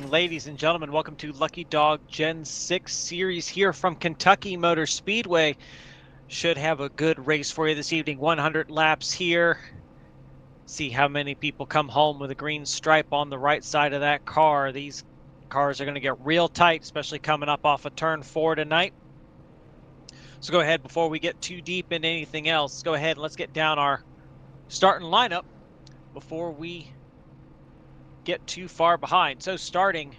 evening, ladies and gentlemen. Welcome to Lucky Dog Gen 6 series here from Kentucky Motor Speedway. Should have a good race for you this evening. 100 laps here. See how many people come home with a green stripe on the right side of that car. These cars are going to get real tight, especially coming up off of turn 4 tonight. So go ahead, before we get too deep into anything else, go ahead and let's get down our starting lineup before we get too far behind. So starting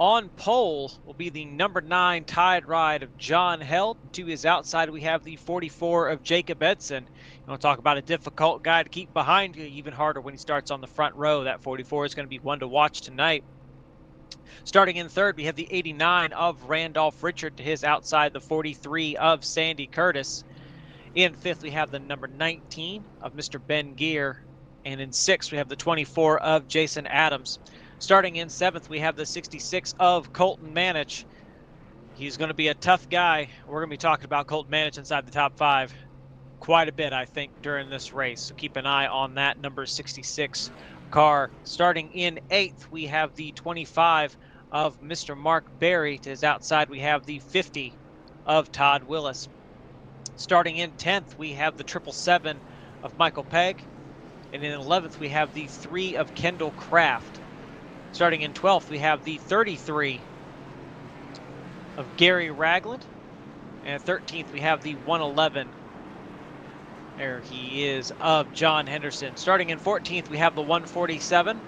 on pole will be the number 9 Tide Ride of John Held. To his outside, we have the 44 of Jacob Edson. You want to talk about a difficult guy to keep behind you, even harder when he starts on the front row. That 44 is going to be one to watch tonight. Starting in third, we have the 89 of Randolph Richard. To his outside, the 43 of Sandy Curtis. In fifth, we have the number 19 of Mr. Ben Gear. And in sixth, we have the 24 of Jason Adams. Starting in seventh, we have the 66 of Colton Manich. He's going to be a tough guy. We're going to be talking about Colton Manich inside the top 5 quite a bit, I think, during this race. So keep an eye on that number 66 car. Starting in eighth, we have the 25 of Mr. Mark Berry. To his outside, we have the 50 of Todd Willis. Starting in 10th, we have the 777 of Michael Pegg. And in 11th, we have the 3 of Kendall Kraft. Starting in 12th, we have the 33 of Gary Ragland. And 13th, we have the 111. There he is, of John Henderson. Starting in 14th, we have the 147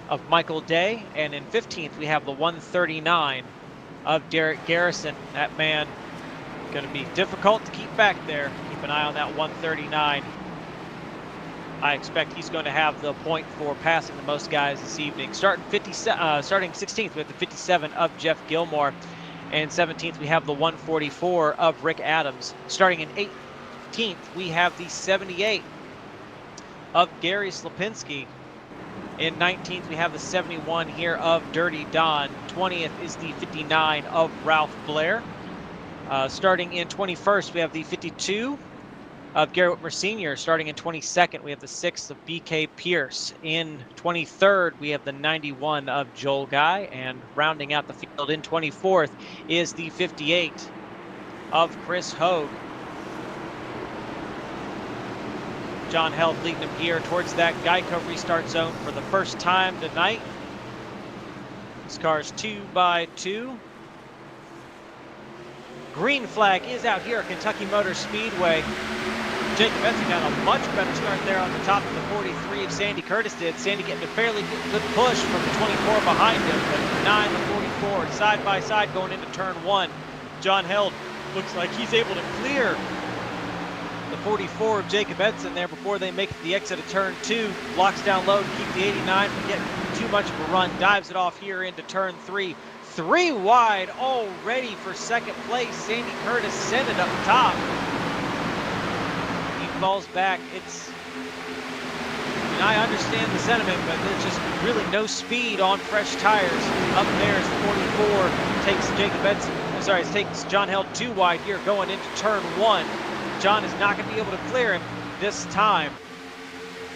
of Michael Day. And in 15th, we have the 139 of Derek Garrison. That man going to be difficult to keep back there. Keep an eye on that 139. I expect he's going to have the point for passing the most guys this evening. Starting 16th, we have the 57 of Jeff Gilmore. And 17th, we have the 144 of Rick Adams. Starting in 18th, we have the 78 of Gary Slapinski. In 19th, we have the 71 here of Dirty Don. 20th is the 59 of Ralph Blair. Starting in 21st, we have the 52 of Gary Whitmer Sr. Starting in 22nd, we have the 6th of BK Pierce. In 23rd, we have the 91 of Joel Guy. And rounding out the field in 24th is the 58 of Chris Hogue. John Held leading him here towards that Geico restart zone for the first time tonight. This car is 2x2. Green flag is out here at Kentucky Motor Speedway. Jacob Edson got a much better start there on the top of the 43 of Sandy Curtis did. Sandy getting a fairly good push from the 24 behind him, but 9 to 44 side by side going into turn 1. John Held looks like he's able to clear the 44 of Jacob Edson there before they make the exit of turn 2. Locks down low to keep the 89 from getting too much of a run. Dives it off here into turn 3. 3 wide already for second place. Sandy Curtis sent it up top. He falls back. I understand the sentiment, but there's just really no speed on fresh tires. Up there is the 44. Takes Jacob Edson. Sorry, it takes John Held 2 wide here going into turn 1. John is not going to be able to clear him this time.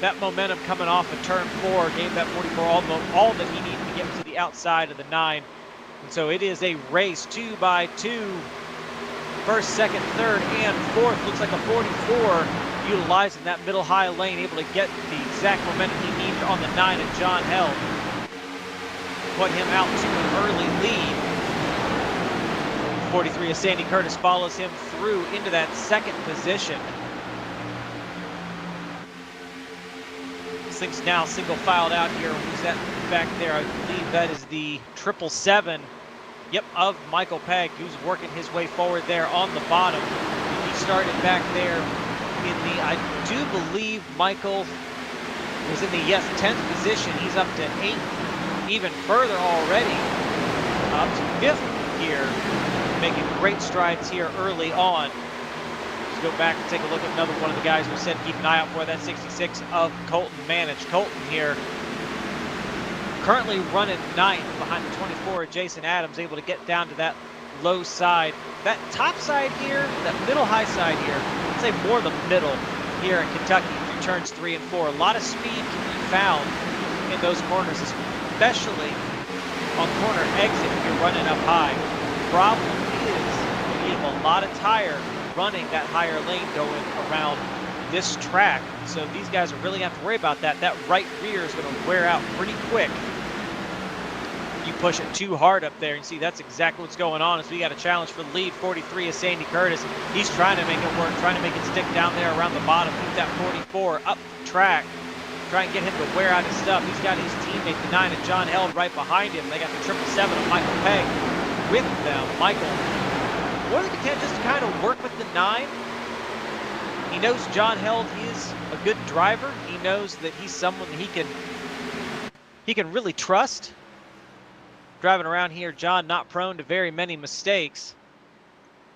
That momentum coming off of turn 4 gave that 44 all that he needed to get to the outside of the 9. And so it is a race 2x2. First, second, third, and fourth. Looks like a 44 utilizing that middle high lane, able to get the exact momentum he needed on the 9 of John Held. Put him out to an early lead. 43 of Sandy Curtis follows him through into that second position. This thing's now single filed out here. Who's that back there? I believe that is the 777. Yep, of Michael Pegg, who's working his way forward there on the bottom. He started back there in the, I do believe Michael was in the, 10th position. He's up to 8th, even further already, up to 5th here, making great strides here early on. Let's go back and take a look at another one of the guys we said keep an eye out for, that 66 of Colton Manich. Colton here currently running 9th behind the 24 of Jason Adams, able to get down to that low side. That top side here, that middle high side here, I'd say more the middle here in Kentucky through turns 3 and 4. A lot of speed can be found in those corners, especially on corner exit if you're running up high. Problem is you have a lot of tire running that higher lane going around this track. So these guys are really have to worry about that. That right rear is going to wear out pretty quick. You push it too hard up there. You see that's exactly what's going on. As we got a challenge for the lead. 43 is Sandy Curtis. He's trying to make it work, trying to make it stick down there around the bottom. Keep that 44 up the track. Try and get him to wear out his stuff. He's got his teammate, the 9, and John Held right behind him. They got the 777 of Michael Pegg with them. Michael, more than content just to kind of work with the 9. He knows John Held is a good driver. He knows that he's someone that he can really trust. Driving around here, John not prone to very many mistakes.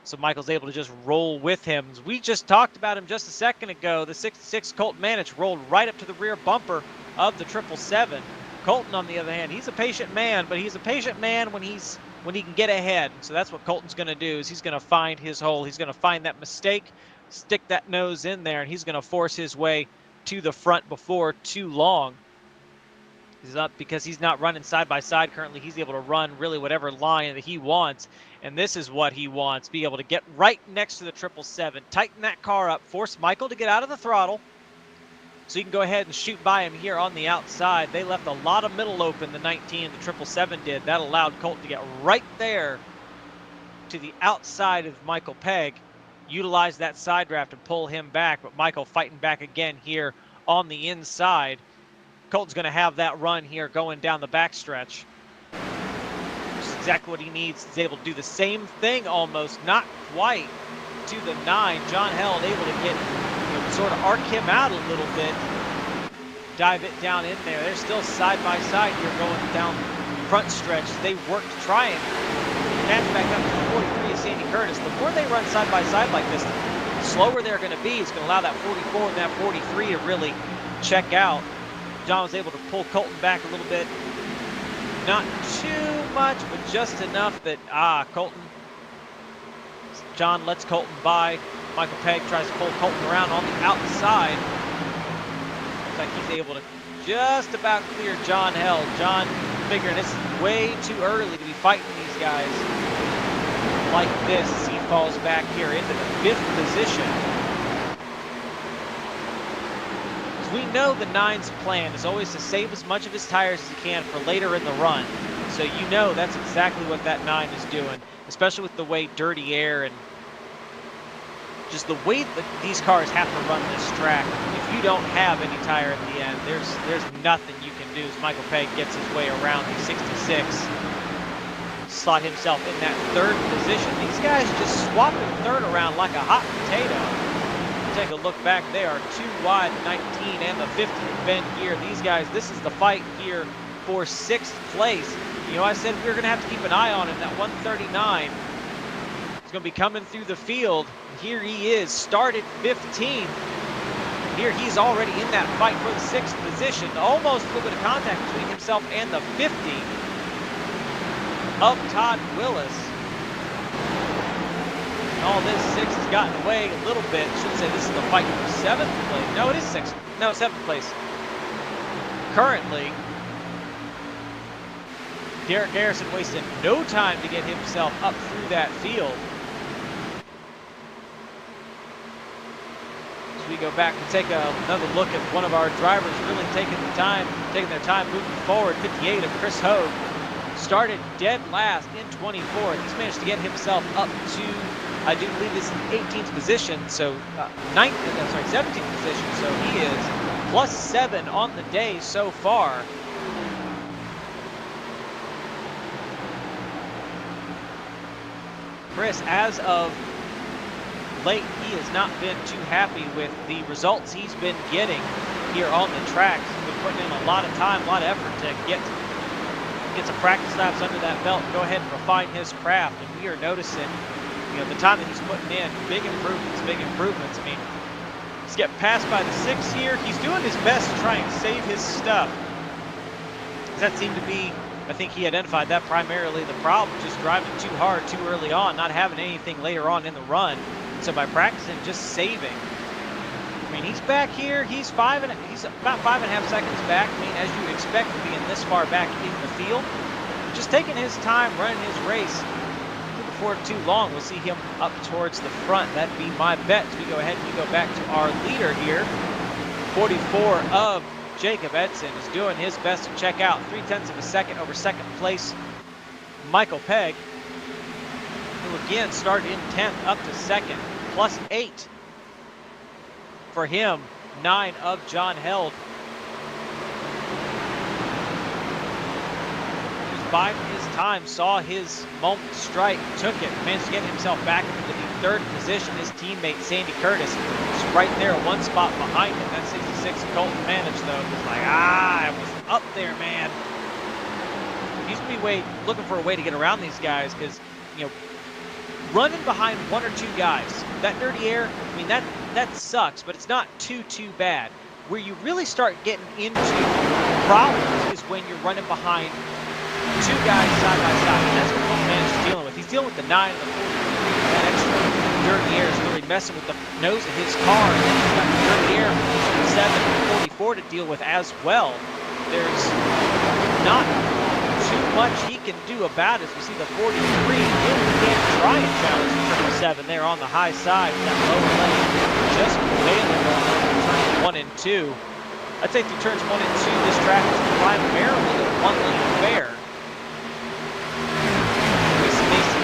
So Michael's able to just roll with him. We just talked about him just a second ago. The 66 Colton Manich rolled right up to the rear bumper of the 777. Colton, on the other hand, he's a patient man, but he's a patient man when he can get ahead. So that's what Colton's going to do, is he's going to find his hole. He's going to find that mistake, stick that nose in there, and he's going to force his way to the front before too long. Because he's not running side by side currently, he's able to run really whatever line that he wants. And this is what he wants, be able to get right next to the 777, tighten that car up, force Michael to get out of the throttle so you can go ahead and shoot by him here on the outside. They left a lot of middle open, the 19 and the 777 did. That allowed Colton to get right there to the outside of Michael Pegg, utilize that side draft and pull him back. But Michael fighting back again here on the inside. Colton's going to have that run here going down the backstretch. Which is exactly what he needs. He's able to do the same thing almost, not quite to the 9. John Held able to get, sort of arc him out a little bit. Dive it down in there. They're still side by side here going down front stretch. They work to try and match back up to the 43 of Sandy Curtis. The more they run side by side like this, the slower they're going to be. It's going to allow that 44 and that 43 to really check out. John was able to pull Colton back a little bit. Not too much, but just enough that, Colton. John lets Colton by. Michael Pegg tries to pull Colton around on the outside. Looks like he's able to just about clear John Held. John figuring it's way too early to be fighting these guys like this as he falls back here into the 5th position. We know the 9's plan is always to save as much of his tires as he can for later in the run. So you know that's exactly what that 9 is doing, especially with the way Dirty Air and just the way that these cars have to run this track. If you don't have any tire at the end, there's nothing you can do as Michael Pegg gets his way around the 66. Slot himself in that 3rd position. These guys just swapping 3rd around like a hot potato. Take a look back, they are too wide, the 19 and the 50 bend here. These guys, this is the fight here for 6th place. I said we were going to have to keep an eye on him. That 139 is going to be coming through the field. Here he is, started 15th. Here he's already in that fight for the 6th position. Almost a little bit of contact between himself and the 50 of Todd Willis. All this 6 has gotten away a little bit. Should say this is the fight for 7th place. No, it is 6th. No, 7th place. Currently, Derek Garrison wasted no time to get himself up through that field. As we go back and take another look at one of our drivers really taking their time moving forward. 58 of Chris Hogue started dead last in 24th. He's managed to get himself up to, I do believe this is 18th position, so 17th position, so he is +7 on the day so far. Chris, as of late, he has not been too happy with the results he's been getting here on the track. He's been putting in a lot of time, a lot of effort to get some practice laps under that belt and go ahead and refine his craft. And we are noticing, the time that he's putting in, big improvements. I mean, he's getting passed by the 6 here. He's doing his best to try and save his stuff. That seemed to be, I think he identified that primarily the problem, just driving too hard too early on, not having anything later on in the run. So by practicing, just saving, I mean, he's back here. He's about 5.5 seconds back. I mean, as you would expect, being this far back in the field. Just taking his time, running his race. Before too long, we'll see him up towards the front. That'd be my bet. As we go ahead and we go back to our leader here. 44 of Jacob Edson is doing his best to check out. 0.3 of a second over second place, Michael Pegg, who again started in 10th up to second, +8 for him, 9 of John Held. He was biding his time, saw his moment strike, took it, managed to get himself back into the third position. His teammate Sandy Curtis is right there, one spot behind him. That 66 Colton Manage, though, was like, I was up there, man. He's gonna be looking for a way to get around these guys, because, you know, running behind one or two guys, that dirty air, I mean, that sucks, but it's not too bad. Where you really start getting into problems is when you're running behind two guys side by side, and that's what Colton Manage is dealing with. He's dealing with the 9 and the 43. That extra dirty air is really messing with the nose of his car, and then he's got the dirty air from the 7 and 44 to deal with as well. There's not too much he can do about it. As we see the 43, really can't try and challenge the 7 there on the high side. That lower lane just failing on turns 1 and 2. I'd say through turns 1 and 2, this track is primarily a one-lane affair.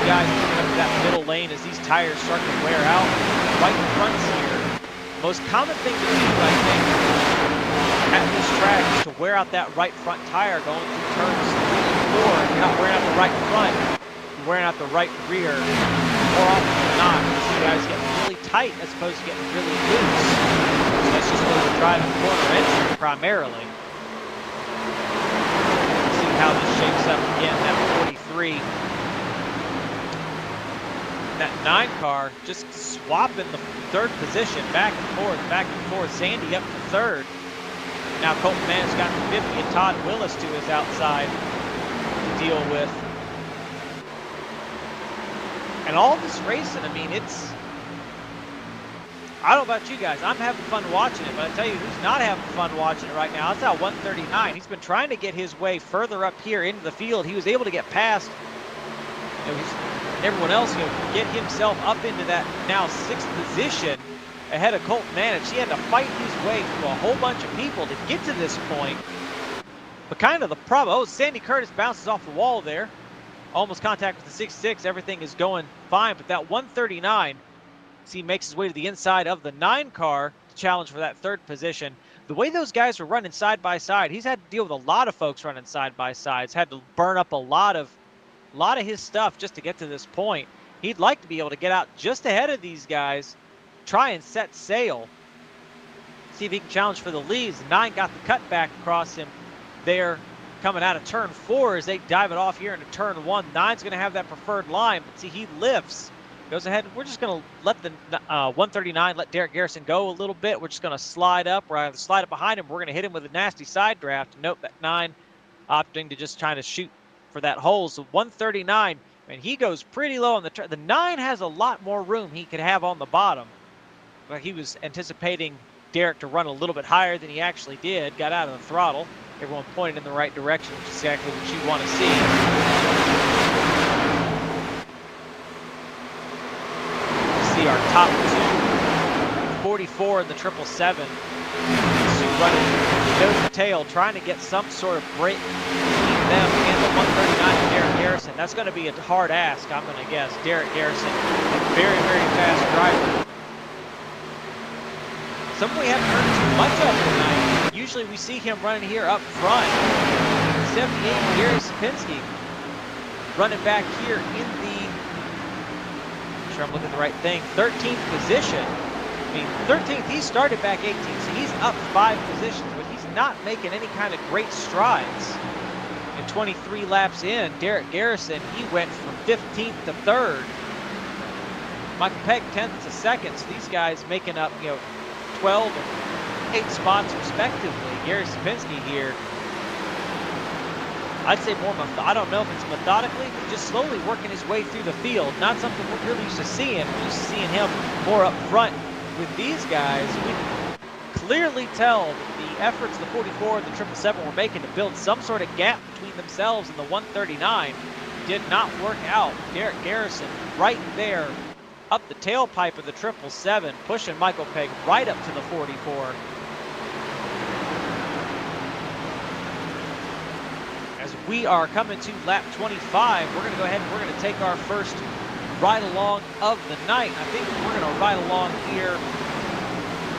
Guys moving up to that middle lane as these tires start to wear out. Right fronts here. Most common thing to do, I think, at this track is to wear out that right front tire going through turns 3 and 4. If you're not wearing out the right front, you're wearing out the right rear. More often than not, you see guys getting really tight as opposed to getting really loose. So that's just where we're driving corner entry primarily. Let's see how this shapes up again, that 43. That 9 car just swapping the third position back and forth. Sandy up to third. Now Colton Manage got to 50 and Todd Willis to his outside to deal with. And all this racing, I mean, I don't know about you guys, I'm having fun watching it, but I tell you who's not having fun watching it right now. It's at 139. He's been trying to get his way further up here into the field. He was able to get past, you know, everyone else, you know, get himself up into that now 6th position ahead of Colton Manage. He had to fight his way through a whole bunch of people to get to this point. But kind of the problem, Sandy Curtis bounces off the wall there. Almost contact with the 6.6, everything is going fine, but that 139, see, makes his way to the inside of the 9 car to challenge for that third position. The way those guys were running side by side, he's had to deal with a lot of folks running side by sides, had to burn up a lot of his stuff just to get to this point. He'd like to be able to get out just ahead of these guys, try and set sail, see if he can challenge for the leads. 9 got the cut back across him there coming out of turn 4 as they dive it off here into turn 1. 9's going to have that preferred line, but see, he lifts, goes ahead. We're just going to let the 139 let Derek Garrison go a little bit. We're just going to slide up. We're going to slide up behind him. We're going to hit him with a nasty side draft. Note that 9 opting to just try to shoot for that hole. So 139, and he goes pretty low on the turn. The 9 has a lot more room he could have on the bottom, but he was anticipating Derek to run a little bit higher than he actually did. Got out of the throttle. Everyone pointed in the right direction, which is exactly what you want to see. See our top 2, 44 and the 777. Running nose to tail, trying to get some sort of break between them and the 139 of Derek Garrison. That's going to be a hard ask, I'm going to guess. Derek Garrison, a very fast driver. Something we haven't heard too much of tonight. Usually we see him running here up front. 78, Gary Sapinski running back here in the, make sure I'm looking at the right thing, 13th position. I mean, 13th, he started back 18th, so he's up 5 positions, but he's not making any kind of great strides. And 23 laps in, Derek Garrison, he went from 15th to 3rd. Michael Pegg 10th to 2nd, so these guys making up, you know, 12 and 8 spots respectively. Gary Sapinski here, I'd say more, I don't know if it's methodically, but just slowly working his way through the field. Not something we're really used to seeing. We're used to seeing him more up front with these guys. clearly tell that the efforts the 44 and the 777 were making to build some sort of gap between themselves and the 139 did not work out. Derek Garrison right there up the tailpipe of the 777, pushing Michael Pegg right up to the 44. As we are coming to lap 25, we're going to go ahead and we're going to take our first ride along of the night. I think we're going to ride along here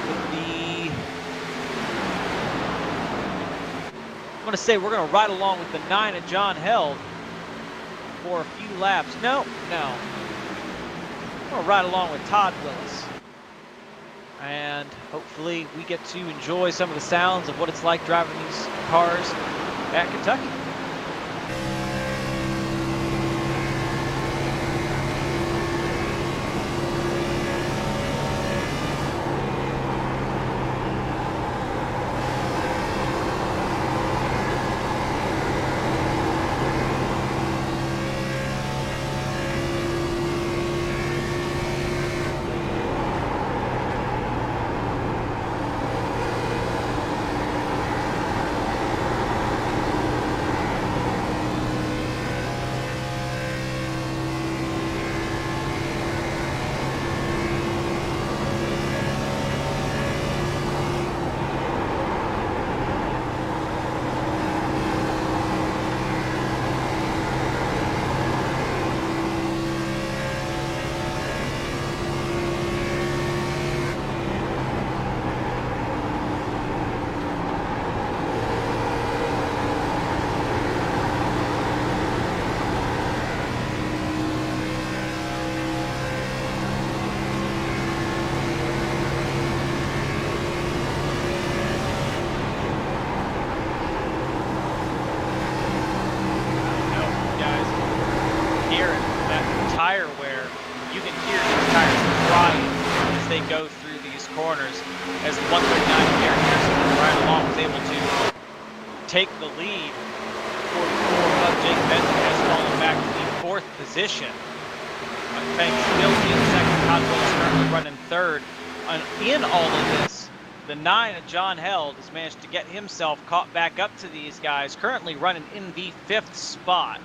with the, I'm going to say we're going to ride along with the 9 of John Held for a few laps. No. I'm going to ride along with Todd Willis. And hopefully we get to enjoy some of the sounds of what it's like driving these cars at Kentucky. Tire wear, you can hear these tires crying as they go through these corners. As the 139 Derek Garrison right along was able to take the lead. 44 of Jake Benson has fallen back to the 4th position. Pegg still in second. Todd Willis currently running third. In all of this, the 9 of John Held has managed to get himself caught back up to these guys, currently running in the 5th spot.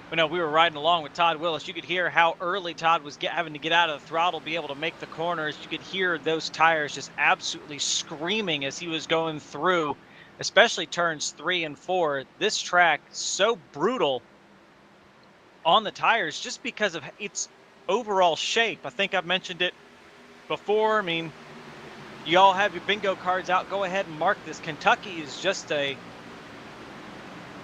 But no, we were riding along with Todd Willis. You could hear how early Todd was having to get out of the throttle, be able to make the corners. You could hear those tires just absolutely screaming as he was going through, especially turns 3 and 4. This track so brutal on the tires just because of its overall shape. I think I've mentioned it before. I mean, you all have your bingo cards out. Go ahead and mark this. Kentucky is just I'd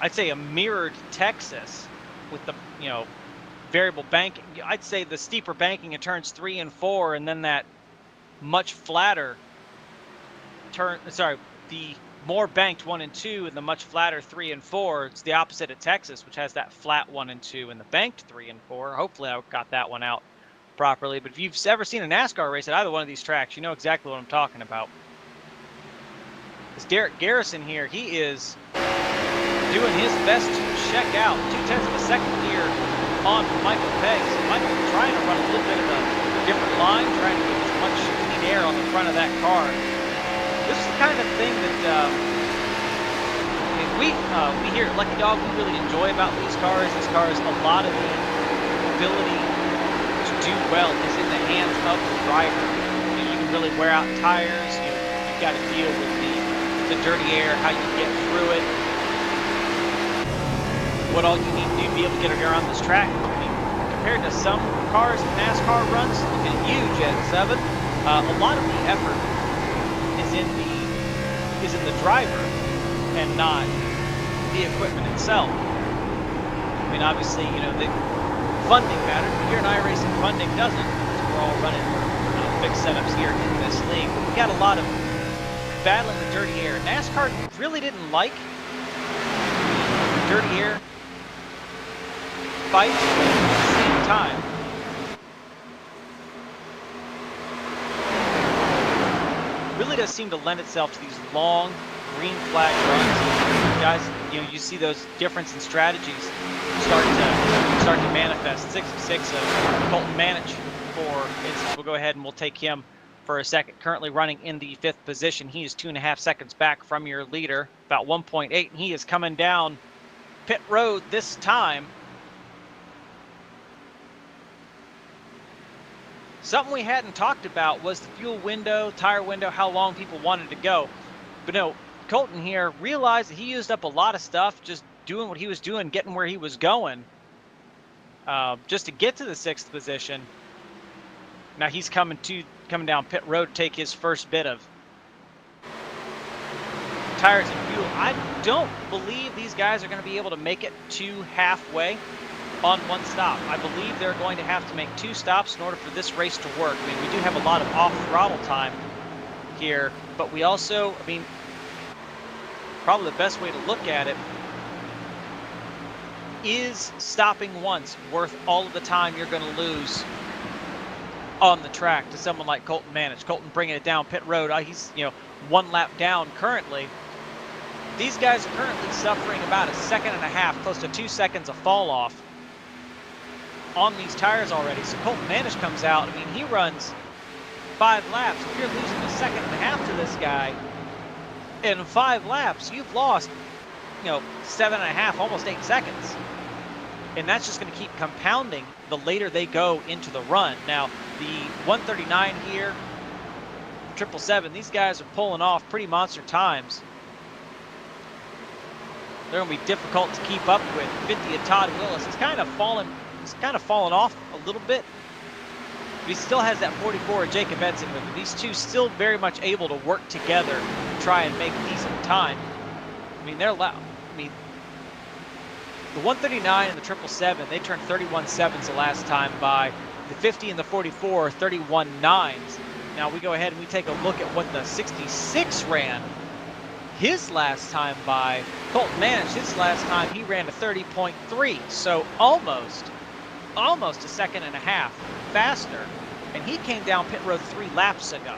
say a mirrored Texas, with the, variable banking. I'd say the steeper banking in turns 3 and 4, and then that much flatter the more banked 1 and 2 and the much flatter 3 and 4. It's the opposite of Texas, which has that flat 1 and 2 and the banked 3 and 4. Hopefully I got that one out properly. But if you've ever seen a NASCAR race at either one of these tracks, you know exactly what I'm talking about. This Derek Garrison here, he is doing his best to check out 0.2 of a second here on Michael Pegg. So Michael trying to run a little bit of a different line, trying to get as much clean air on the front of that car. This is the kind of thing that we here at Lucky Dog, we really enjoy about these cars. These cars, a lot of the ability to do well is in the hands of the driver. You can really wear out tires. You've got to deal with the dirty air, how you get through it. What all you need to do to be able to get around this track. I mean, compared to some cars that NASCAR runs, look at you, Gen 7. A lot of the effort is in the driver and not the equipment itself. I mean, obviously, the funding matters, but here in iRacing, funding doesn't. We're all running big setups here in this league. We got a lot of battling the dirty air. NASCAR really didn't like the dirty air fight, but at the same time, really does seem to lend itself to these long green flag runs. Guys, you see those difference in strategies start to manifest. 6 of 6 of Colton Manich, for instance. We'll go ahead and we'll take him for a second. Currently running in the 5th position. He is 2.5 seconds back from your leader, about 1.8, and he is coming down pit road this time. Something we hadn't talked about was the fuel window, tire window, how long people wanted to go. But no, Colton here realized that he used up a lot of stuff just doing what he was doing, getting where he was going, just to get to the 6th position. Now he's coming down pit road to take his first bit of tires and fuel. I don't believe these guys are going to be able to make it to halfway on one stop. I believe they're going to have to make 2 stops in order for this race to work. I mean, we do have a lot of off-throttle time here, but we also, I mean, probably the best way to look at it is stopping once worth all of the time you're going to lose on the track to someone like Colton Manich. Colton bringing it down pit road. He's, 1 lap down currently. These guys are currently suffering about 1.5 seconds, close to 2 seconds of fall off on these tires already. So Colton Manich comes out. I mean, he runs 5 laps. If you're losing 1.5 seconds to this guy in 5 laps, you've lost, 7.5, almost 8 seconds. And that's just going to keep compounding the later they go into the run. Now, the 139 here, 777, these guys are pulling off pretty monster times. They're going to be difficult to keep up with. 50 of Todd Willis. He's kind of fallen off a little bit. But he still has that 44 of Jacob Edson with him. These two still very much able to work together to try and make decent time. I mean, they're loud. I mean, the 139 and the 777, they turned 31 sevens the last time by. The 50 and the 44 are 31 nines. Now we go ahead and we take a look at what the 66 ran his last time by. Colton Manich, his last time, he ran a 30.3. So almost 1.5 seconds faster. And he came down pit road 3 laps ago.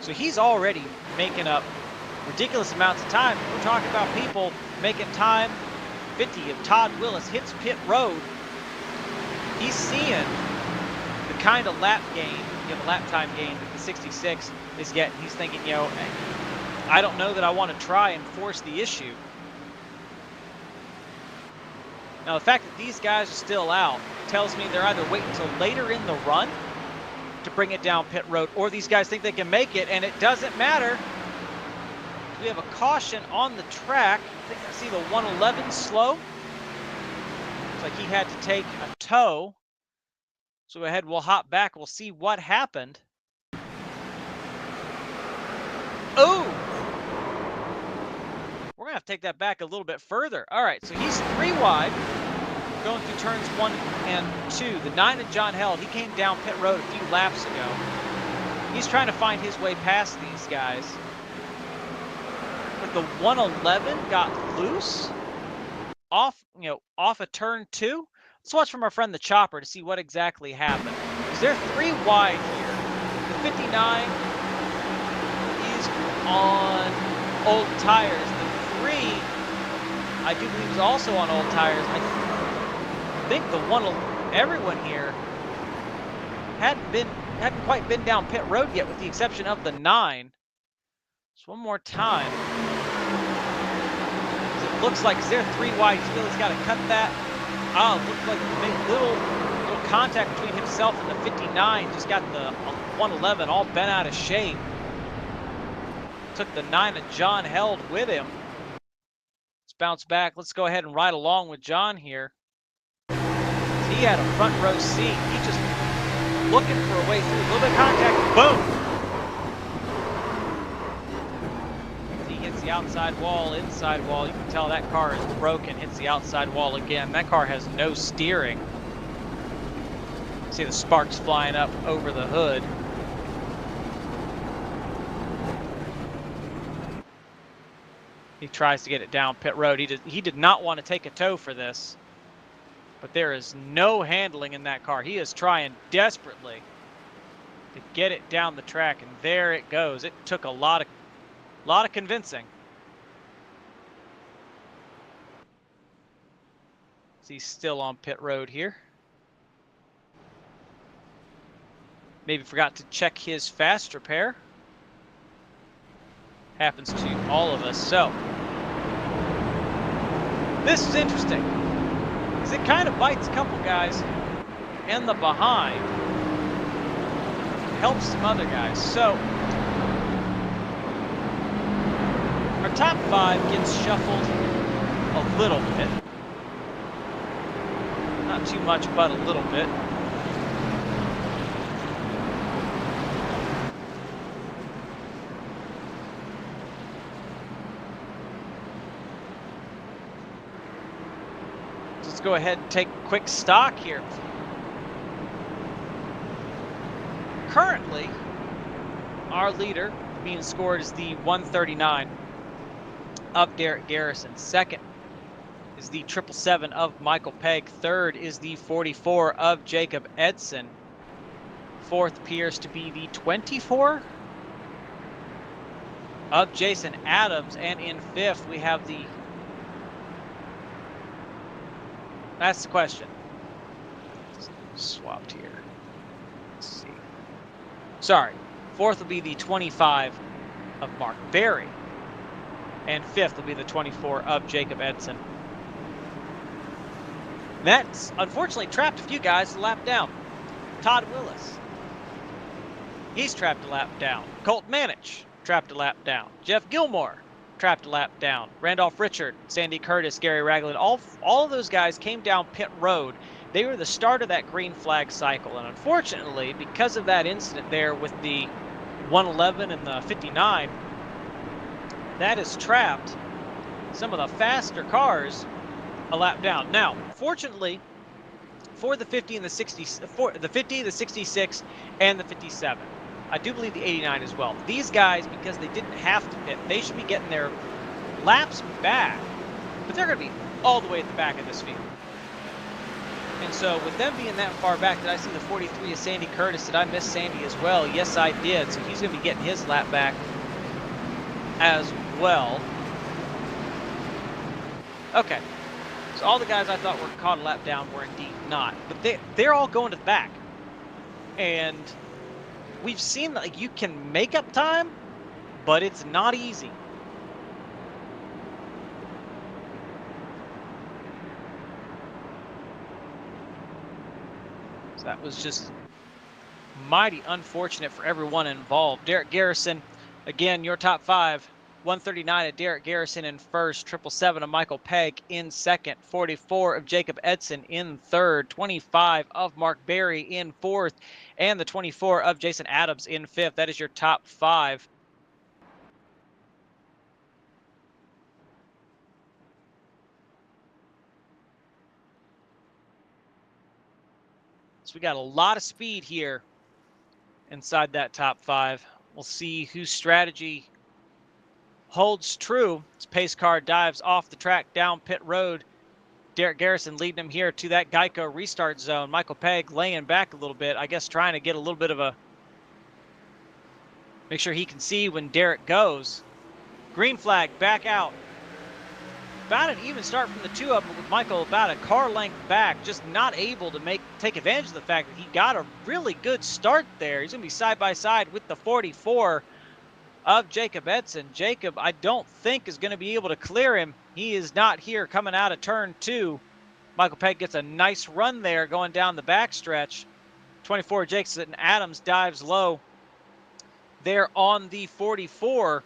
So he's already making up ridiculous amounts of time. We're talking about people making time. 50 of Todd Willis hits pit road. He's seeing the kind of lap gain, the lap time gain that the 66 is getting. He's thinking, I don't know that I want to try and force the issue. Now, the fact that these guys are still out tells me they're either waiting until later in the run to bring it down pit road, or these guys think they can make it, and it doesn't matter. We have a caution on the track. I think I see the 111 slow. Looks like he had to take a tow. So go ahead, we'll hop back. We'll see what happened. Oh! We're going to have to take that back a little bit further. All right, so he's 3 wide going through turns 1 and 2. The 9 of John Held, he came down pit road a few laps ago. He's trying to find his way past these guys. But the 111 got loose off a turn 2. Let's watch from our friend the Chopper to see what exactly happened. Because they're 3 wide here. The 59 is on old tires. The 3, I do believe, is also on old tires. I think the everyone here hadn't quite been down pit road yet, with the exception of the 9. Just one more time. It looks like they're 3 wide. He's really got to cut that. Looks like a little contact between himself and the 59. Just got the 111 all bent out of shape. Took the 9 of John Held with him. Let's bounce back. Let's go ahead and ride along with John here. He had a front row seat. He just looking for a way through. A little bit of contact. Boom! The outside wall, inside wall. You can tell that car is broken. Hits the outside wall again. That car has no steering. See the sparks flying up over the hood. He tries to get it down pit road. He did not want to take a tow for this, but there is no handling in that car. He is trying desperately to get it down the track, and there it goes. It took a lot of convincing. He's still on pit road here. Maybe forgot to check his fast repair. Happens to all of us. So this is interesting, because it kind of bites a couple guys in the behind, helps some other guys. So our top 5 gets shuffled a little bit. Not too much, but a little bit. Let's go ahead and take a quick stock here. Currently, our leader being scored is the 139 of Derek Garrison. Second is the 777 of Michael Pegg. Third is the 44 of Jacob Edson. Fourth appears to be the 24 of Jason Adams. And in fifth, we have the... That's the question. Swapped here. Let's see. Sorry. Fourth will be the 25 of Mark Berry. And fifth will be the 24 of Jacob Edson. That's unfortunately trapped a few guys a lap down. Todd Willis. He's trapped a lap down. Colt Manich, trapped a lap down. Jeff Gilmore, trapped a lap down. Randolph Richard, Sandy Curtis, Gary Ragland, all of those guys came down pit road. They were the start of that green flag cycle. And unfortunately, because of that incident there with the 111 and the 59, that has trapped some of the faster cars a lap down. Now, fortunately, for the 50 and the 60, for the 50, the 66, and the 57, I do believe the 89 as well. These guys, because they didn't have to pit, they should be getting their laps back, but they're going to be all the way at the back of this field. And so with them being that far back, did I see the 43 of Sandy Curtis? Did I miss Sandy as well? Yes, I did. So he's going to be getting his lap back as well. Okay. So all the guys I thought were caught a lap down were indeed not. But they're all going to the back. And we've seen that like, you can make up time, but it's not easy. So that was just mighty unfortunate for everyone involved. Derek Garrison, again, your top 5. 139 of Derek Garrison in first, 777 of Michael Pegg in second, 44 of Jacob Edson in third, 25 of Mark Berry in fourth, and the 24 of Jason Adams in fifth. That is your top 5. So we got a lot of speed here inside that top 5. We'll see whose strategy holds true. His pace car dives off the track down pit road. Derek Garrison leading him here to that Geico restart zone. Michael Pegg laying back a little bit, I guess trying to get a little bit of a... make sure he can see when Derek goes. Green flag back out. About an even start from the two of them, with Michael about a car length back, just not able to take advantage of the fact that he got a really good start there. He's going to be side by side with the 44 of Jacob Edson. Jacob, I don't think, is going to be able to clear him. He is not here coming out of turn 2. Michael Pegg gets a nice run there going down the backstretch. 24 Jason Adams dives low there on the 44.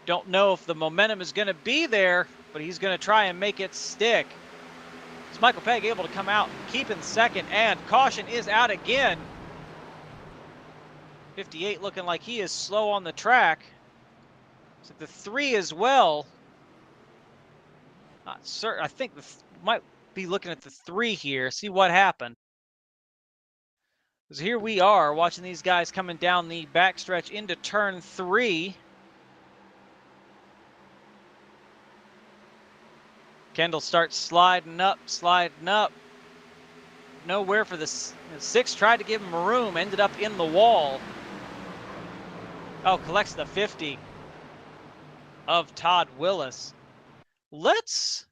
Don't know if the momentum is going to be there, but he's going to try and make it stick. Is Michael Pegg able to come out and keep in second, and caution is out again. 58 looking like he is slow on the track. So the 3 as well. Not certain. I think might be looking at the 3 here. See what happened. Because here we are watching these guys coming down the backstretch into turn 3. Kendall starts sliding up. Nowhere for the 6. Tried to give him room. Ended up in the wall. Oh, collects the 50 of Todd Willis. Let's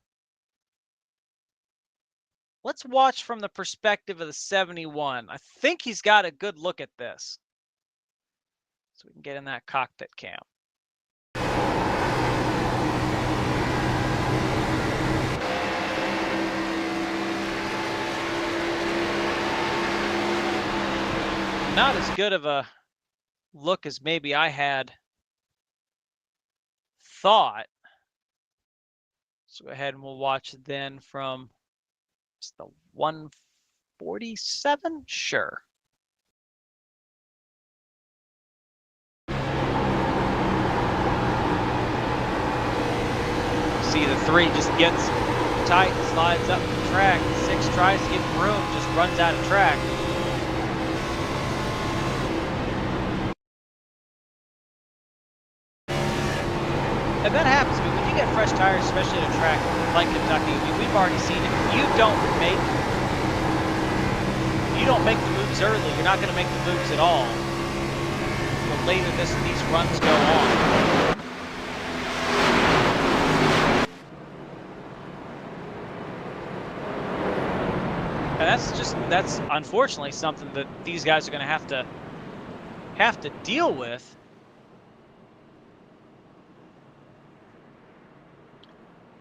let's watch from the perspective of the 71. I think he's got a good look at this. So we can get in that cockpit cam. Not as good of a look as maybe I had thought. So go ahead and we'll watch then from the 147. Sure. See the 3 just gets tight, slides up the track. 6 tries to get room, just runs out of track. And that happens. I mean, when you get fresh tires, especially at a track like Kentucky, I mean, we've already seen it. If you don't make the moves early, you're not going to make the moves at all. The later these runs go on. And that's unfortunately something that these guys are going to have to deal with.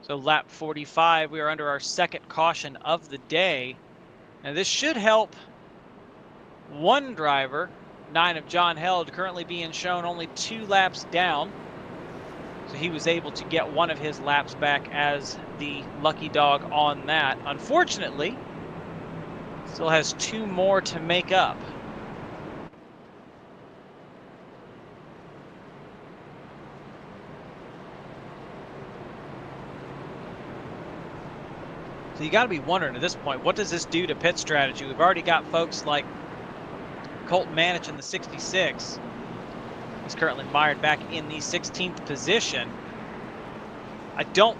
So lap 45, we are under our second caution of the day. And this should help one driver, 9 of John Held, currently being shown only 2 laps down. So he was able to get one of his laps back as the lucky dog on that. Unfortunately, still has 2 more to make up. So you got to be wondering at this point, what does this do to pit strategy? We've already got folks like Colton Manich in the 66. He's currently mired back in the 16th position. I don't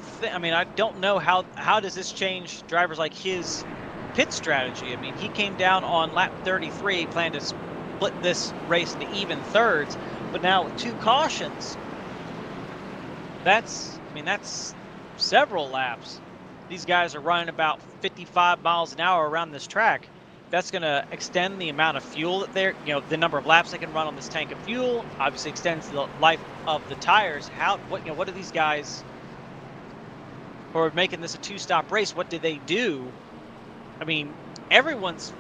know how does this change drivers like his pit strategy. I mean, he came down on lap 33, planned to split this race into even thirds, but now with 2 cautions, that's several laps. These guys are running about 55 miles an hour around this track. That's going to extend the amount of fuel that they're, the number of laps they can run on this tank of fuel. Obviously, extends the life of the tires. What do these guys who are making this a 2-stop race? What do they do? I mean, everyone's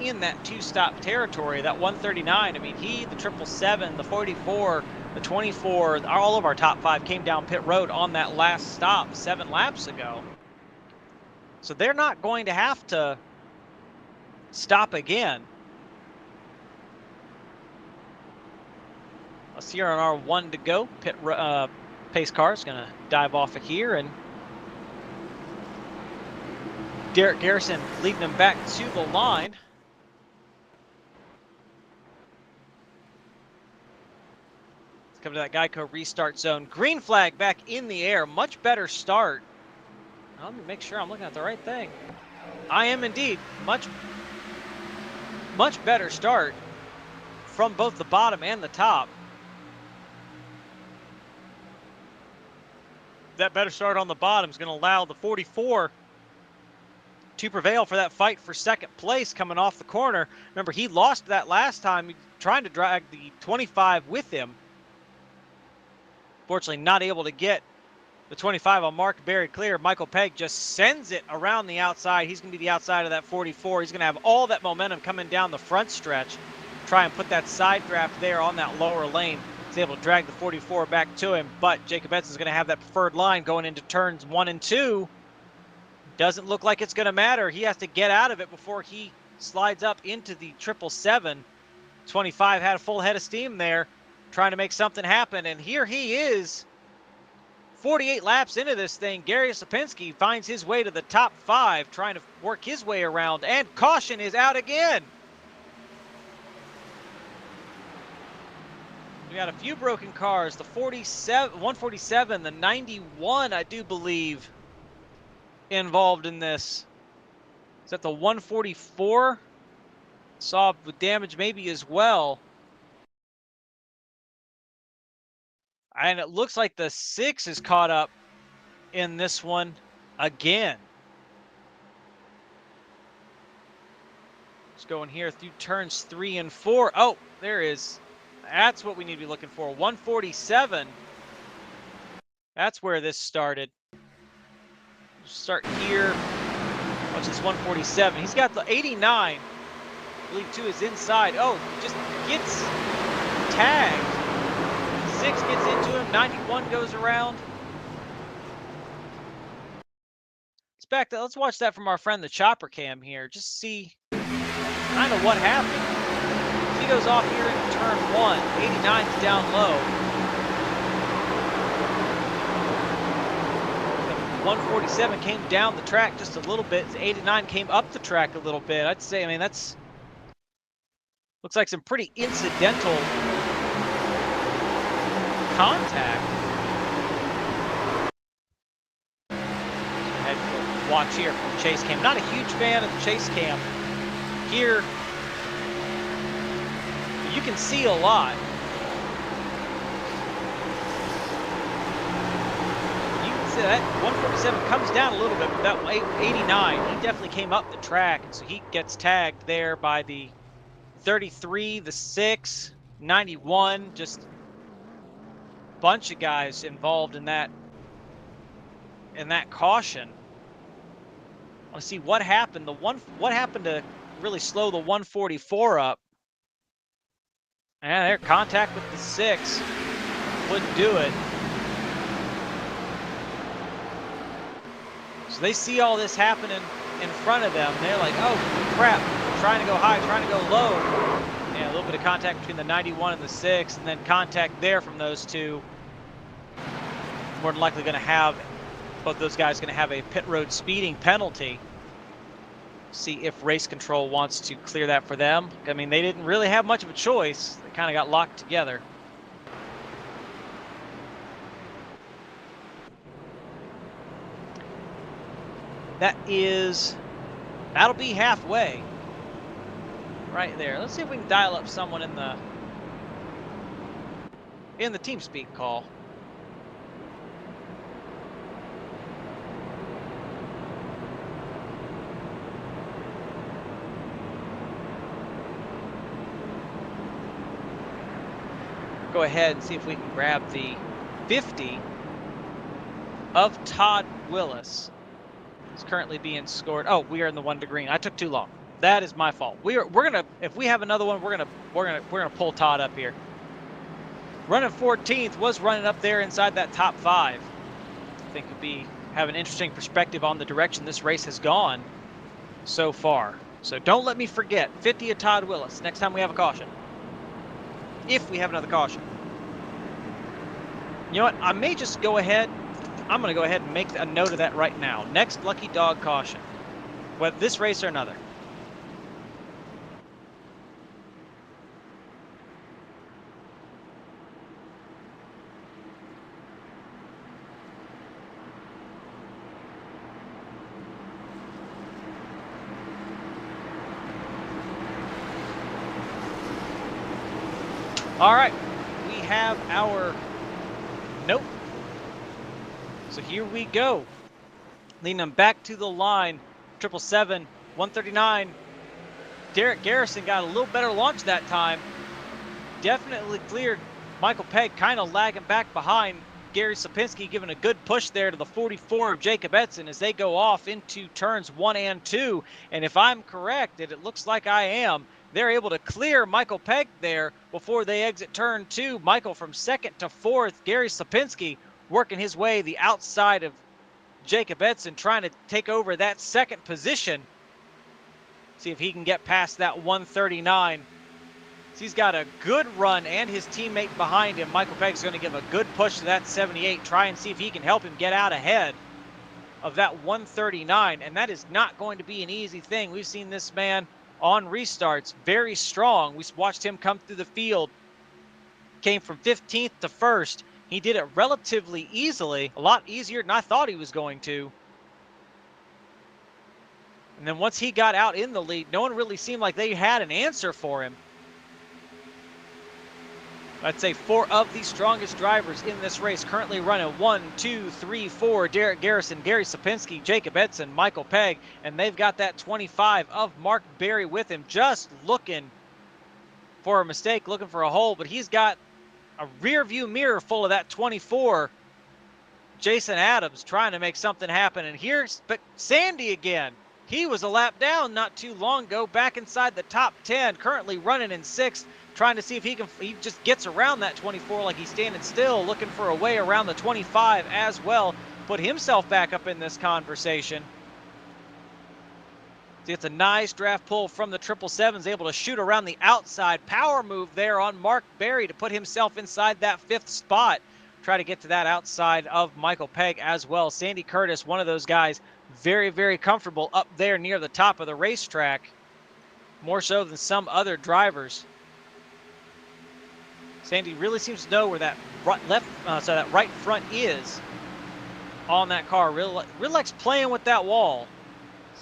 in that 2-stop territory. That 139. I mean, the 777, the 44, the 24, all of our top 5 came down pit road on that last stop 7 laps ago. So they're not going to have to stop again. Let's see here on our 1 to go. Pace car is going to dive off of here, and Derek Garrison leading them back to the line. Let's come to that Geico restart zone. Green flag back in the air. Much better start. Let me make sure I'm looking at the right thing. I am indeed. Much better start from both the bottom and the top. That better start on the bottom is going to allow the 44 to prevail for that fight for second place coming off the corner. Remember, he lost that last time, trying to drag the 25 with him. Fortunately, not able to get the 25 on Mark buried clear. Michael Pegg just sends it around the outside. He's going to be the outside of that 44. He's going to have all that momentum coming down the front stretch. Try and put that side draft there on that lower lane. He's able to drag the 44 back to him, but Jacob Enson's going to have that preferred line going into turns 1 and 2. Doesn't look like it's going to matter. He has to get out of it before he slides up into the 777. 25 had a full head of steam there, trying to make something happen, and here he is. 48 laps into this thing, Gary Sapinski finds his way to the top 5, trying to work his way around, and caution is out again. We got a few broken cars, the 147, the 91, I do believe, involved in this. Is that the 144? Saw with damage maybe as well. And it looks like the 6 is caught up in this one again. Just going here through turns 3 and 4. Oh, there is. That's what we need to be looking for. 147. That's where this started. Start here. Watch this 147. He's got the 89. I believe 2 is inside. Oh, just gets tagged. 6 gets into him. 91 goes around. It's back to, let's watch that from our friend the Chopper Cam here. Just see kind of what happened. He goes off here in turn 1. 89's down low. 147 came down the track just a little bit. 89 came up the track a little bit. I'd say, I mean, that's looks like some pretty incidental contact. And watch here from Chase Cam. Not a huge fan of the Chase Cam. Here, you can see a lot. You can see that 147 comes down a little bit, but that 89, he definitely came up the track, and so he gets tagged there by the 33, the 6, 91, just a bunch of guys involved in that caution. I want to see what happened. What happened to really slow the 144 up? And their contact with the 6 wouldn't do it. So they see all this happening in front of them. They're like, oh crap, trying to go high, trying to go low. Yeah, a little bit of contact between the 91 and the 6, and then contact there from those two. More than likely going to have, both those guys going to have a pit road speeding penalty. See if race control wants to clear that for them. I mean, they didn't really have much of a choice. They kind of got locked together. That'll be halfway. Right there. Let's see if we can dial up someone in the TeamSpeak call. Go ahead and see if we can grab the 50 of Todd Willis. It's currently being scored. Oh, we are in the 1 to green. I took too long. That is my fault. We're gonna, if we have another one, we're gonna pull Todd up here. Running 14th, was running up there inside that top 5. I think would have an interesting perspective on the direction this race has gone so far. So don't let me forget 50 of Todd Willis next time we have a caution. If we have another caution. You know what? I may just go ahead. I'm going to go ahead and make a note of that right now. Next Lucky Dog caution. Whether this race or another. All right, we have our nope. So here we go. Leading them back to the line. 777, 139. Derek Garrison got a little better launch that time. Definitely cleared Michael Pegg, kind of lagging back behind. Gary Sapinski giving a good push there to the 44 of Jacob Edson as they go off into turns 1 and 2. And if I'm correct, and it looks like I am, they're able to clear Michael Pegg there before they exit turn 2. Michael from 2nd to 4th. Gary Sapinski working his way the outside of Jacob Edson, trying to take over that 2nd position. See if he can get past that 139. So he's got a good run and his teammate behind him. Michael Pegg's going to give a good push to that 78. Try and see if he can help him get out ahead of that 139. And that is not going to be an easy thing. We've seen this man on restarts very strong. We watched him come through the field. Came from 15th to 1st. He did it relatively easily. A lot easier than I thought he was going to. And then once he got out in the lead, no one really seemed like they had an answer for him. I'd say 4 of the strongest drivers in this race currently running 1, 2, 3, 4. Derek Garrison, Gary Sapinski, Jacob Edson, Michael Pegg, and they've got that 25 of Mark Berry with him, just looking for a mistake, looking for a hole, but he's got a rear view mirror full of that 24. Jason Adams trying to make something happen, and here's Sandy again. He was a lap down not too long ago, back inside the top 10, currently running in 6th, trying to see if he just gets around that 24 like he's standing still, looking for a way around the 25 as well, put himself back up in this conversation. See, it's a nice draft pull from the 777s, able to shoot around the outside. Power move there on Mark Berry to put himself inside that 5th spot. Try to get to that outside of Michael Pegg as well. Sandy Curtis, one of those guys, very, very comfortable up there near the top of the racetrack, more so than some other drivers. Sandy really seems to know where that that right front is on that car. Really likes playing with that wall.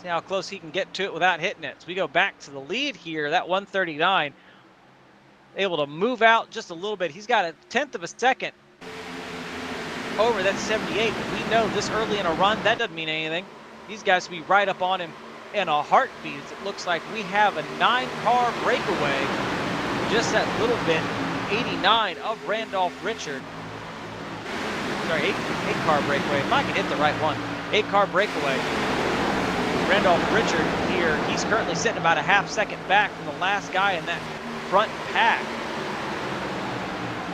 See how close he can get to it without hitting it. So we go back to the lead here. That 139 able to move out just a little bit. He's got a 1/10 of a second over that 78. But we know this early in a run, that doesn't mean anything. These guys will be right up on him in a heartbeat. It looks like we have a 9-car breakaway. Just that little bit. 89 of Randolph Richard. Sorry, 8-car breakaway. If I can hit the right one. 8-car breakaway. Randolph Richard here, he's currently sitting about a half-second back from the last guy in that front pack.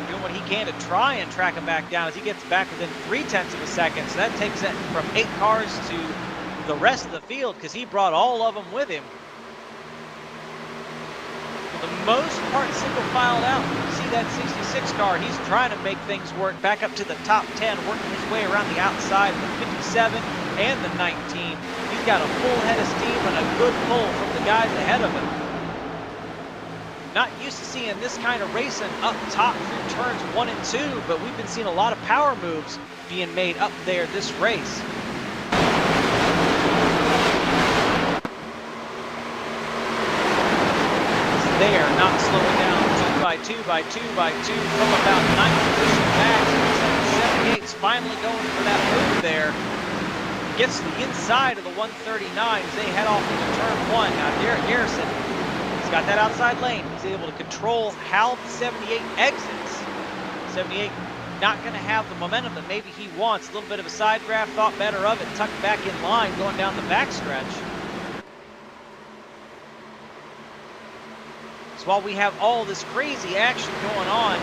Doing what he can to try and track him back down as he gets back within 0.3 of a second. So that takes it from 8 cars to the rest of the field because he brought all of them with him. For the most part, single filed out. You see that 66 car, he's trying to make things work back up to the top 10, working his way around the outside of the 57 and the 19. He's got a full head of steam and a good pull from the guys ahead of him. Not used to seeing this kind of racing up top through turns 1 and 2, but we've been seeing a lot of power moves being made up there this race. There, not slowing down, 2 by 2 by 2 by 2 from about 9th position back. 78's finally going for that move there. Gets to the inside of the 139 as they head off into turn 1. Now Derek Garrison, he's got that outside lane. He's able to control how the 78 exits. 78 not going to have the momentum that maybe he wants. A little bit of a side draft, thought better of it, tucked back in line going down the backstretch. While we have all this crazy action going on,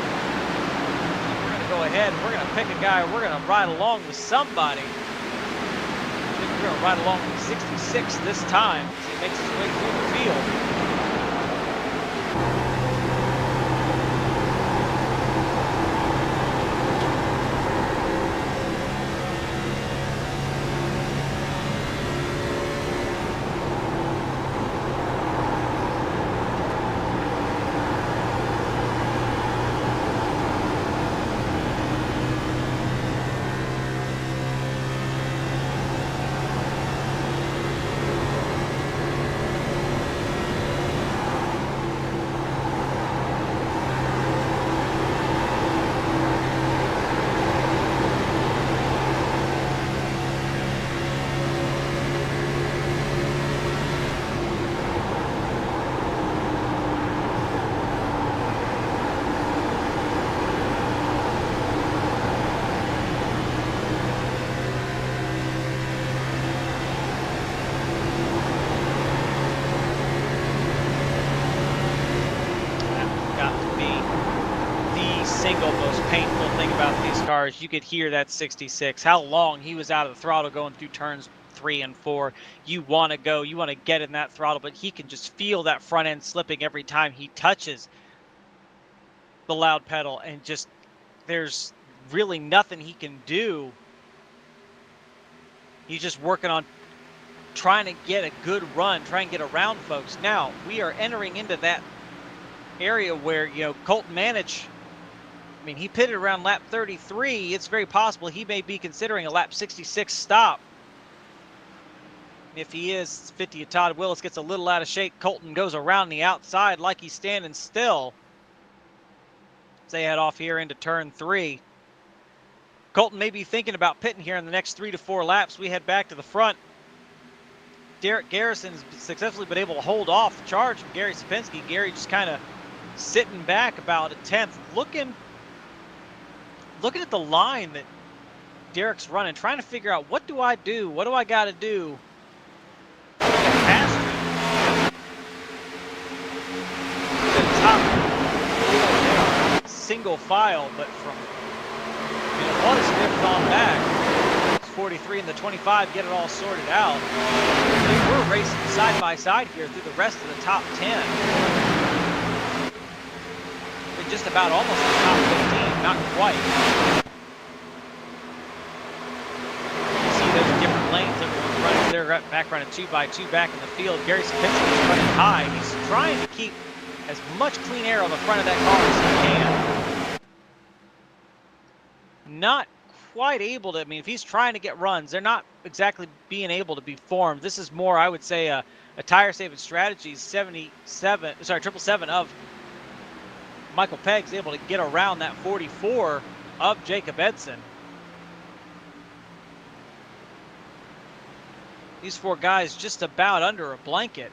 we're going to go ahead and we're going to pick a guy. We're going to ride along with somebody. I think we're going to ride along with 66 this time as he makes his way through the field. Single most painful thing about these cars, you could hear that 66, how long he was out of the throttle going through turns 3 and 4. You want to go, you want to get in that throttle, but he can just feel that front end slipping every time he touches the loud pedal, and just there's really nothing he can do. He's just working on trying to get a good run, try and get around folks. Now we are entering into that area where, you know, Colton Manich, I mean, he pitted around lap 33. It's very possible he may be considering a lap 66 stop. If he is, 50 of Todd Willis gets a little out of shape. Colton goes around the outside like he's standing still. they head off here into turn 3. Colton may be thinking about pitting here in the next 3 to 4 laps. We head back to the front. Derek Garrison's successfully been able to hold off the charge from Gary Sapinski. Gary just kind of sitting back about a 10th, looking at the line that Derek's running, trying to figure out, what do I do? What do I got to do? Single file, but from one is ripped on back. 43 and the 25 get it all sorted out. We're racing side by side here through the rest of the top 10. We're just about almost the top 15, not quite. You see those different lanes that we're running. They're back running 2x2 back in the field. Gary Sapinski is running high. He's trying to keep as much clean air on the front of that car as he can. Not quite able to, I mean, if he's trying to get runs, they're not exactly being able to be formed. This is more, I would say, a tire saving strategy. 777 of Michael Pegg's able to get around that 44 of Jacob Edson. These 4 guys just about under a blanket.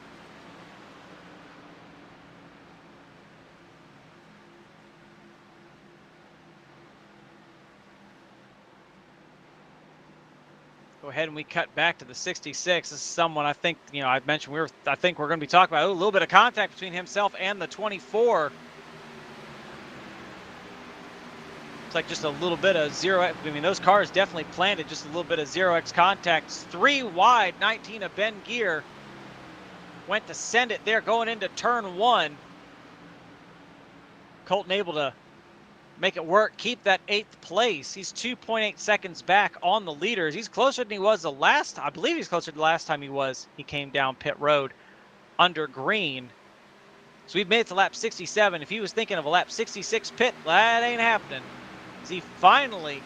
Go ahead and we cut back to the 66. This is someone I think, I mentioned I think we're going to be talking about a little bit of contact between himself and the 24. It's like just a little bit of 0x. I mean, those cars definitely planted just a little bit of 0x contacts. 3 wide, 19 of Ben Gear went to send it there going into turn 1. Colton able to make it work, keep that 8th place. He's 2.8 seconds back on the leaders. He's closer than he was the last, I believe he's closer to the last time he came down pit road under green. So we've made it to lap 67. If he was thinking of a lap 66 pit, that ain't happening. As he finally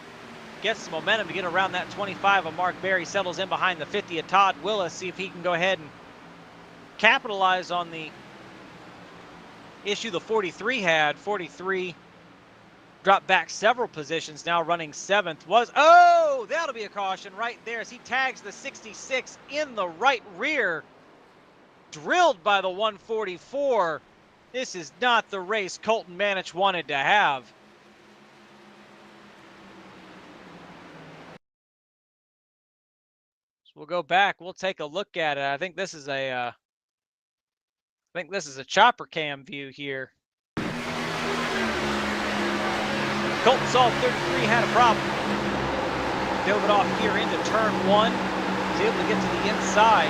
gets some momentum to get around that 25 of Mark Berry, settles in behind the 50 of Todd Willis, see if he can go ahead and capitalize on the issue the 43 had. 43 dropped back several positions, now running 7th. That'll be a caution right there as he tags the 66 in the right rear. Drilled by the 144. This is not the race Colton Manich wanted to have. So we'll go back, we'll take a look at it. I think this is a chopper cam view here. Colton saw 33 had a problem. Dove it off here into turn 1. Was able to get to the inside.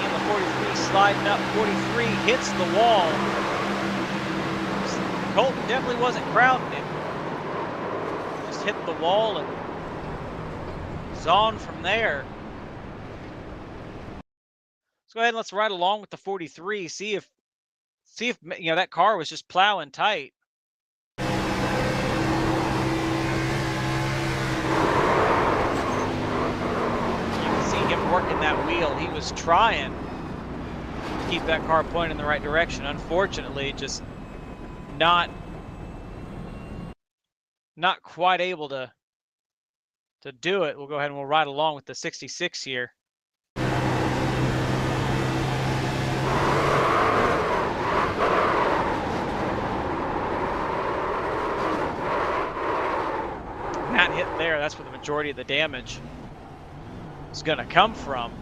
And the 43 sliding up. 43 hits the wall. Colton definitely wasn't crowding it. Just hit the wall and was on from there. Let's go ahead and let's ride along with the 43. See if that car was just plowing tight. Him working that wheel, he was trying to keep that car pointed in the right direction. Unfortunately, just not quite able to do it. We'll go ahead and we'll ride along with the 66 here. That hit there, that's where the majority of the damage is going to come from.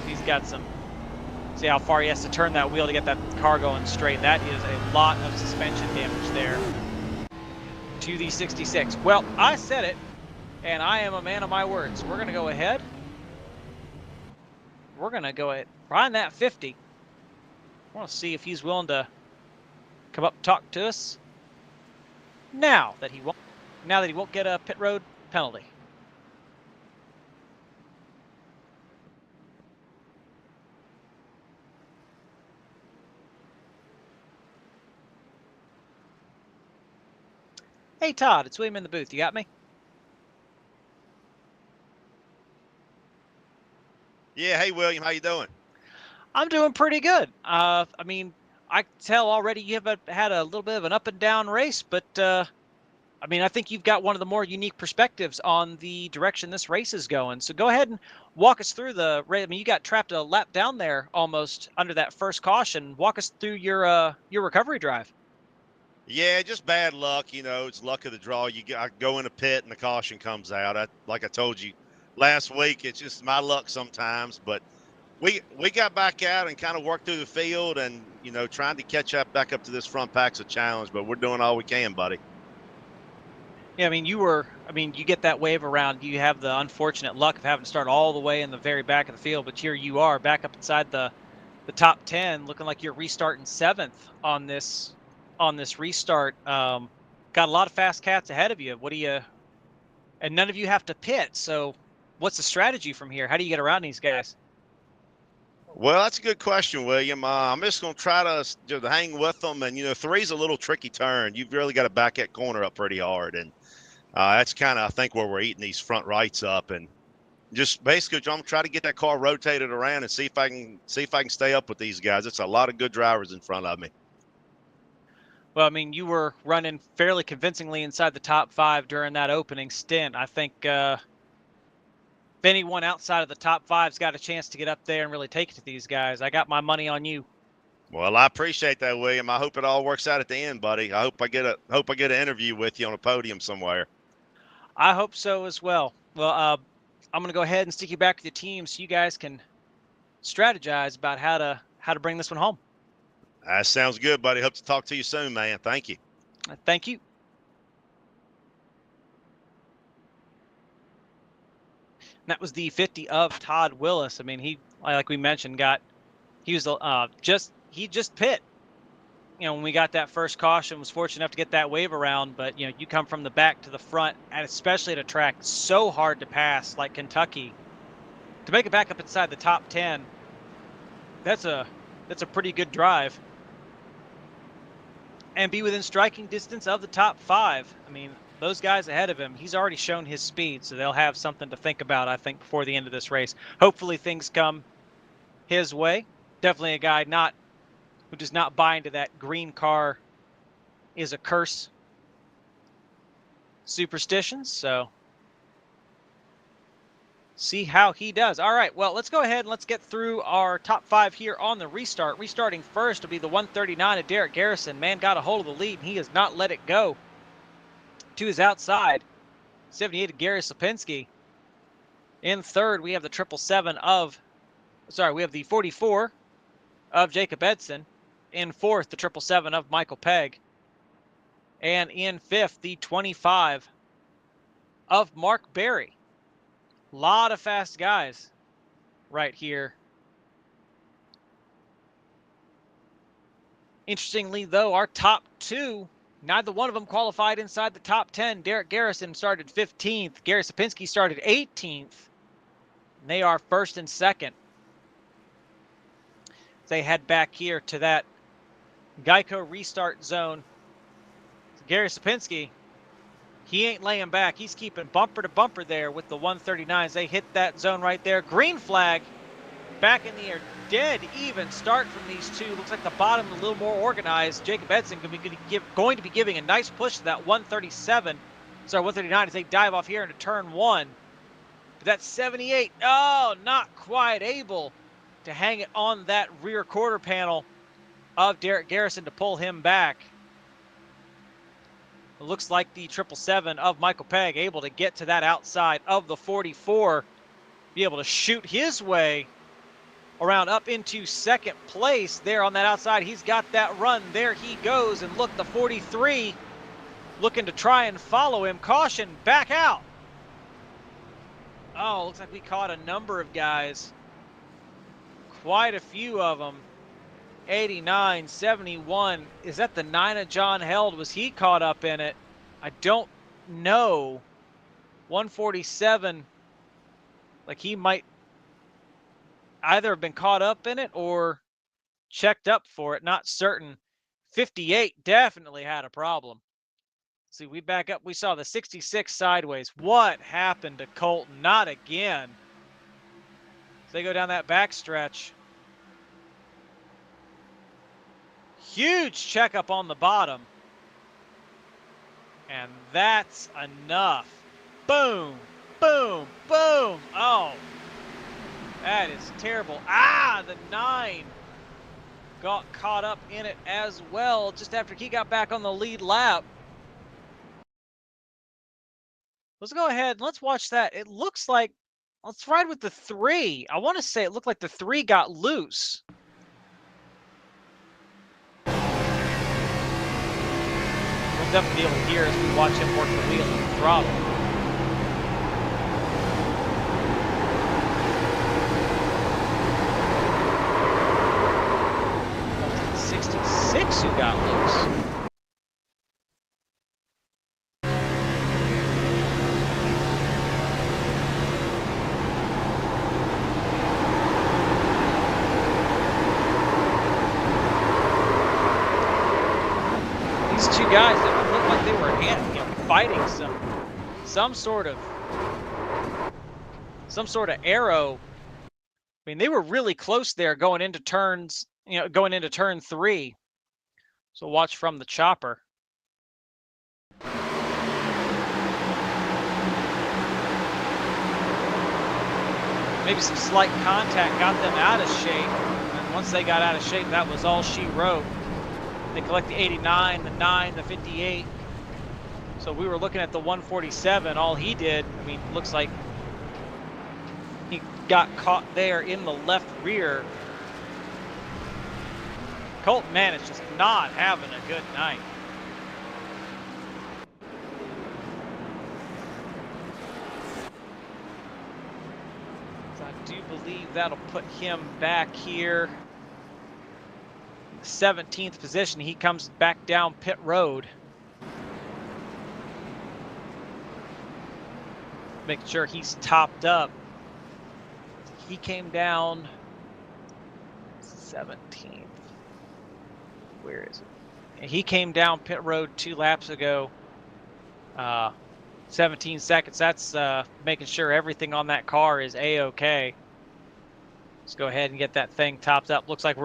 He's got some, see how far he has to turn that wheel to get that car going straight. That is a lot of suspension damage there to the 66. Well, I said it, and I am a man of my words. We're going to go ahead. We're going to go ahead, find that 50. I want to see if he's willing to come up and talk to us now that he won't get a pit road penalty. Hey Todd, it's William in the booth. You got me? Yeah, hey William, how you doing? I'm doing pretty good. I mean, I tell already you have had a little bit of an up and down race, but I mean, I think you've got one of the more unique perspectives on the direction this race is going. So go ahead and walk us through the race. I mean, you got trapped a lap down there almost under that first caution. Walk us through your recovery drive. Yeah, just bad luck. It's luck of the draw. I go in a pit and the caution comes out. Like I told you last week, it's just my luck sometimes. But we got back out and kind of worked through the field, and trying to catch up back up to this front pack's a challenge. But we're doing all we can, buddy. Yeah, I mean, you get that wave around. You have the unfortunate luck of having to start all the way in the very back of the field, but here you are back up inside the top 10, looking like you're restarting 7th on this restart. Got a lot of fast cats ahead of you. And none of you have to pit. So what's the strategy from here? How do you get around these guys? Well, that's a good question, William. I'm just going to try to hang with them. And, three's a little tricky turn. You've really got to back that corner up pretty hard. And that's kind of, I think, where we're eating these front rights up. And just basically, I'm going to try to get that car rotated around and see if I can stay up with these guys. It's a lot of good drivers in front of me. Well, I mean, you were running fairly convincingly inside the top 5 during that opening stint. I think if anyone outside of the top 5's got a chance to get up there and really take it to these guys, I got my money on you. Well, I appreciate that, William. I hope it all works out at the end, buddy. I hope I get an interview with you on a podium somewhere. I hope so as well. Well, I'm going to go ahead and stick you back with the team so you guys can strategize about how to bring this one home. That sounds good, buddy. Hope to talk to you soon, man. Thank you. Thank you. That was the 50 of Todd Willis. I mean, he, like we mentioned, he just pit. When we got that first caution, was fortunate enough to get that wave around. But you come from the back to the front, and especially at a track so hard to pass like Kentucky, to make it back up inside the top 10, that's a pretty good drive. And be within striking distance of the top 5. I mean, those guys ahead of him, he's already shown his speed, so they'll have something to think about, I think, before the end of this race. Hopefully things come his way. Definitely a guy who does not buy into that green car is a curse superstitions, so see how he does. All right, well, let's go ahead and let's get through our top 5 here on the restart. Restarting first will be the 139 of Derek Garrison. Man got a hold of the lead, and he has not let it go. To his outside, 78 of Gary Sapinski. In third, we have the 44 of Jacob Edson. In fourth, the 777 of Michael Pegg. And in fifth, the 25 of Mark Berry. A lot of fast guys right here. Interestingly, though, our top 2, neither one of them qualified inside the top 10. Derek Garrison started 15th. Gary Sapinski started 18th. And they are first and second. They head back here to that Geico restart zone. Gary Sapinski, he ain't laying back. He's keeping bumper to bumper there with the 139s. They hit that zone right there. Green flag back in the air. Dead even start from these two. Looks like the bottom a little more organized. Jacob Edson going to be giving a nice push to that 139 as they dive off here into turn 1. But that 78, not quite able to hang it on that rear quarter panel of Derek Garrison to pull him back. It looks like the 777 of Michael Pegg able to get to that outside of the 44, be able to shoot his way around up into second place there on that outside. He's got that run. There he goes. And look, the 43 looking to try and follow him. Caution, back out. Oh, looks like we caught a number of guys. Quite a few of them. 89, 71. Is that the 9 of John Held? Was he caught up in it? I don't know. 147. Like he might either have been caught up in it or checked up for it. Not certain. 58 definitely had a problem. See, we back up. We saw the 66 sideways. What happened to Colton? Not again. So they go down that back stretch. Huge checkup on the bottom. And that's enough. Boom, boom, boom. Oh, that is terrible. Ah, the 9 got caught up in it as well just after he got back on the lead lap. Let's go ahead and let's watch that. It looks like, let's ride with the 3. I want to say it looked like the 3 got loose. We'll definitely be able to hear as we watch him work the wheel and the throttle. 66 who got loose. These two guys that looked like they were fighting some sort of arrow. I mean, they were really close there going into turns, going into turn 3. So watch from the chopper. Maybe some slight contact got them out of shape. And once they got out of shape, that was all she wrote. They collect the 89, the 9, the 58. So we were looking at the 147. All he did, I mean, looks like he got caught there in the left rear. Colt Mann is just not having a good night. So I do believe that'll put him back here. 17th position. He comes back down pit road. Making sure he's topped up. He came down 17th. Where is it? He came down pit road 2 laps ago. 17 seconds. That's making sure everything on that car is A-okay. Let's go ahead and get that thing topped up. Looks like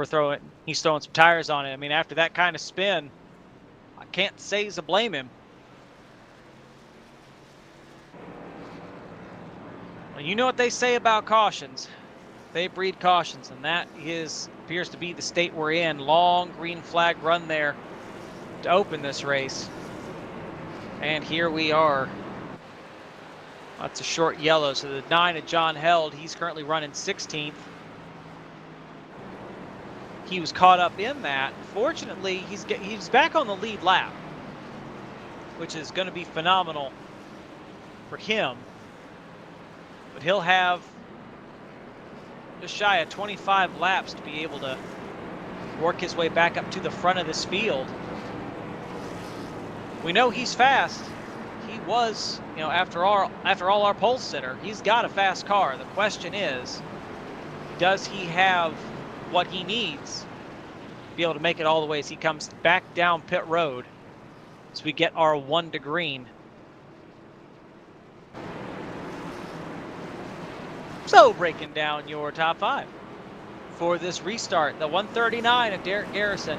he's throwing some tires on it. I mean, after that kind of spin, I can't say to blame him. Well, you know what they say about cautions. They breed cautions, and that appears to be the state we're in. Long green flag run there to open this race. And here we are. That's a short yellow. So the 9 of John Held, he's currently running 16th. He was caught up in that. Fortunately, he's back on the lead lap, which is going to be phenomenal for him. But he'll have just shy of 25 laps to be able to work his way back up to the front of this field. We know he's fast. He was, after all our pole sitter, he's got a fast car. The question is, does he have what he needs to be able to make it all the way as he comes back down pit road as we get our 1 to green. So breaking down your top 5 for this restart. The 139 of Derek Garrison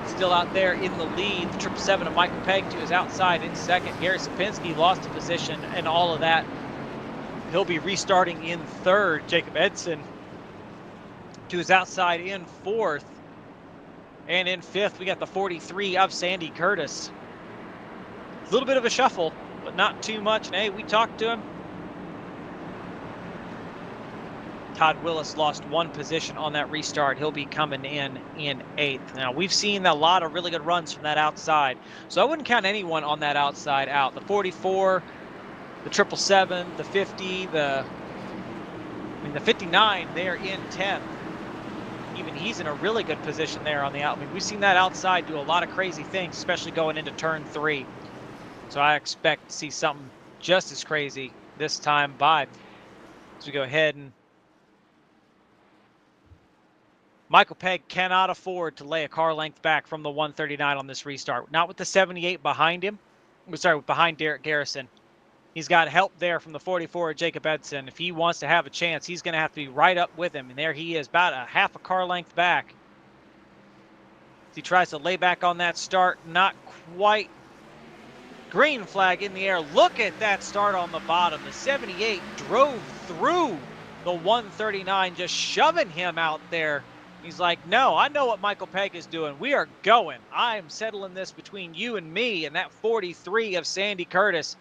still out there in the lead. The 777 of Michael Pegg to his outside in second. Gary Sapinski lost a position and all of that. He'll be restarting in third. Jacob Edson to his outside in fourth. And in fifth, we got the 43 of Sandy Curtis. A little bit of a shuffle, but not too much. And hey, we talked to him. Todd Willis lost 1 position on that restart. He'll be coming in 8th. Now, we've seen a lot of really good runs from that outside, so I wouldn't count anyone on that outside out. The 44, the 777, the 50, the 59, they're in 10th. Even he's in a really good position there on the out. I mean, we've seen that outside do a lot of crazy things, especially going into turn 3. So I expect to see something just as crazy this time by. So we go ahead and Michael Pegg cannot afford to lay a car length back from the 139 on this restart. Not with the 78 behind him. Sorry, behind Derek Garrison. He's got help there from the 44 of Jacob Edson. If he wants to have a chance, he's going to have to be right up with him. And there he is, about a half a car length back. He tries to lay back on that start, not quite. Green flag in the air. Look at that start on the bottom. The 78 drove through the 139, just shoving him out there. He's like, no, I know what Michael Pegg is doing. We are going. I'm settling this between you and me. And that 43 of Sandy Curtis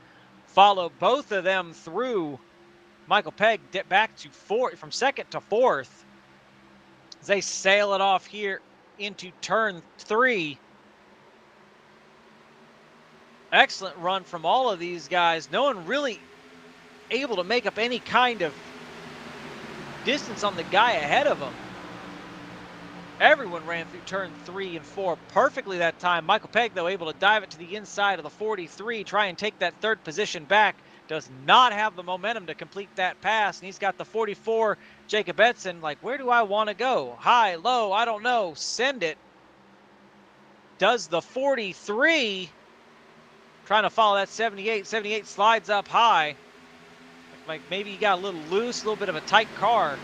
followed both of them through. Michael Pegg back to fourth, from second to fourth, as they sail it off here into turn 3. Excellent run from all of these guys. No one really able to make up any kind of distance on the guy ahead of them. Everyone ran through turn 3 and 4 perfectly that time. Michael Pegg, though, able to dive it to the inside of the 43, try and take that third position back. Does not have the momentum to complete that pass, and he's got the 44, Jacob Edson, like, where do I want to go? High, low, I don't know. Send it. Does the 43. Trying to follow that 78. 78 slides up high. Like maybe he got a little loose, a little bit of a tight car.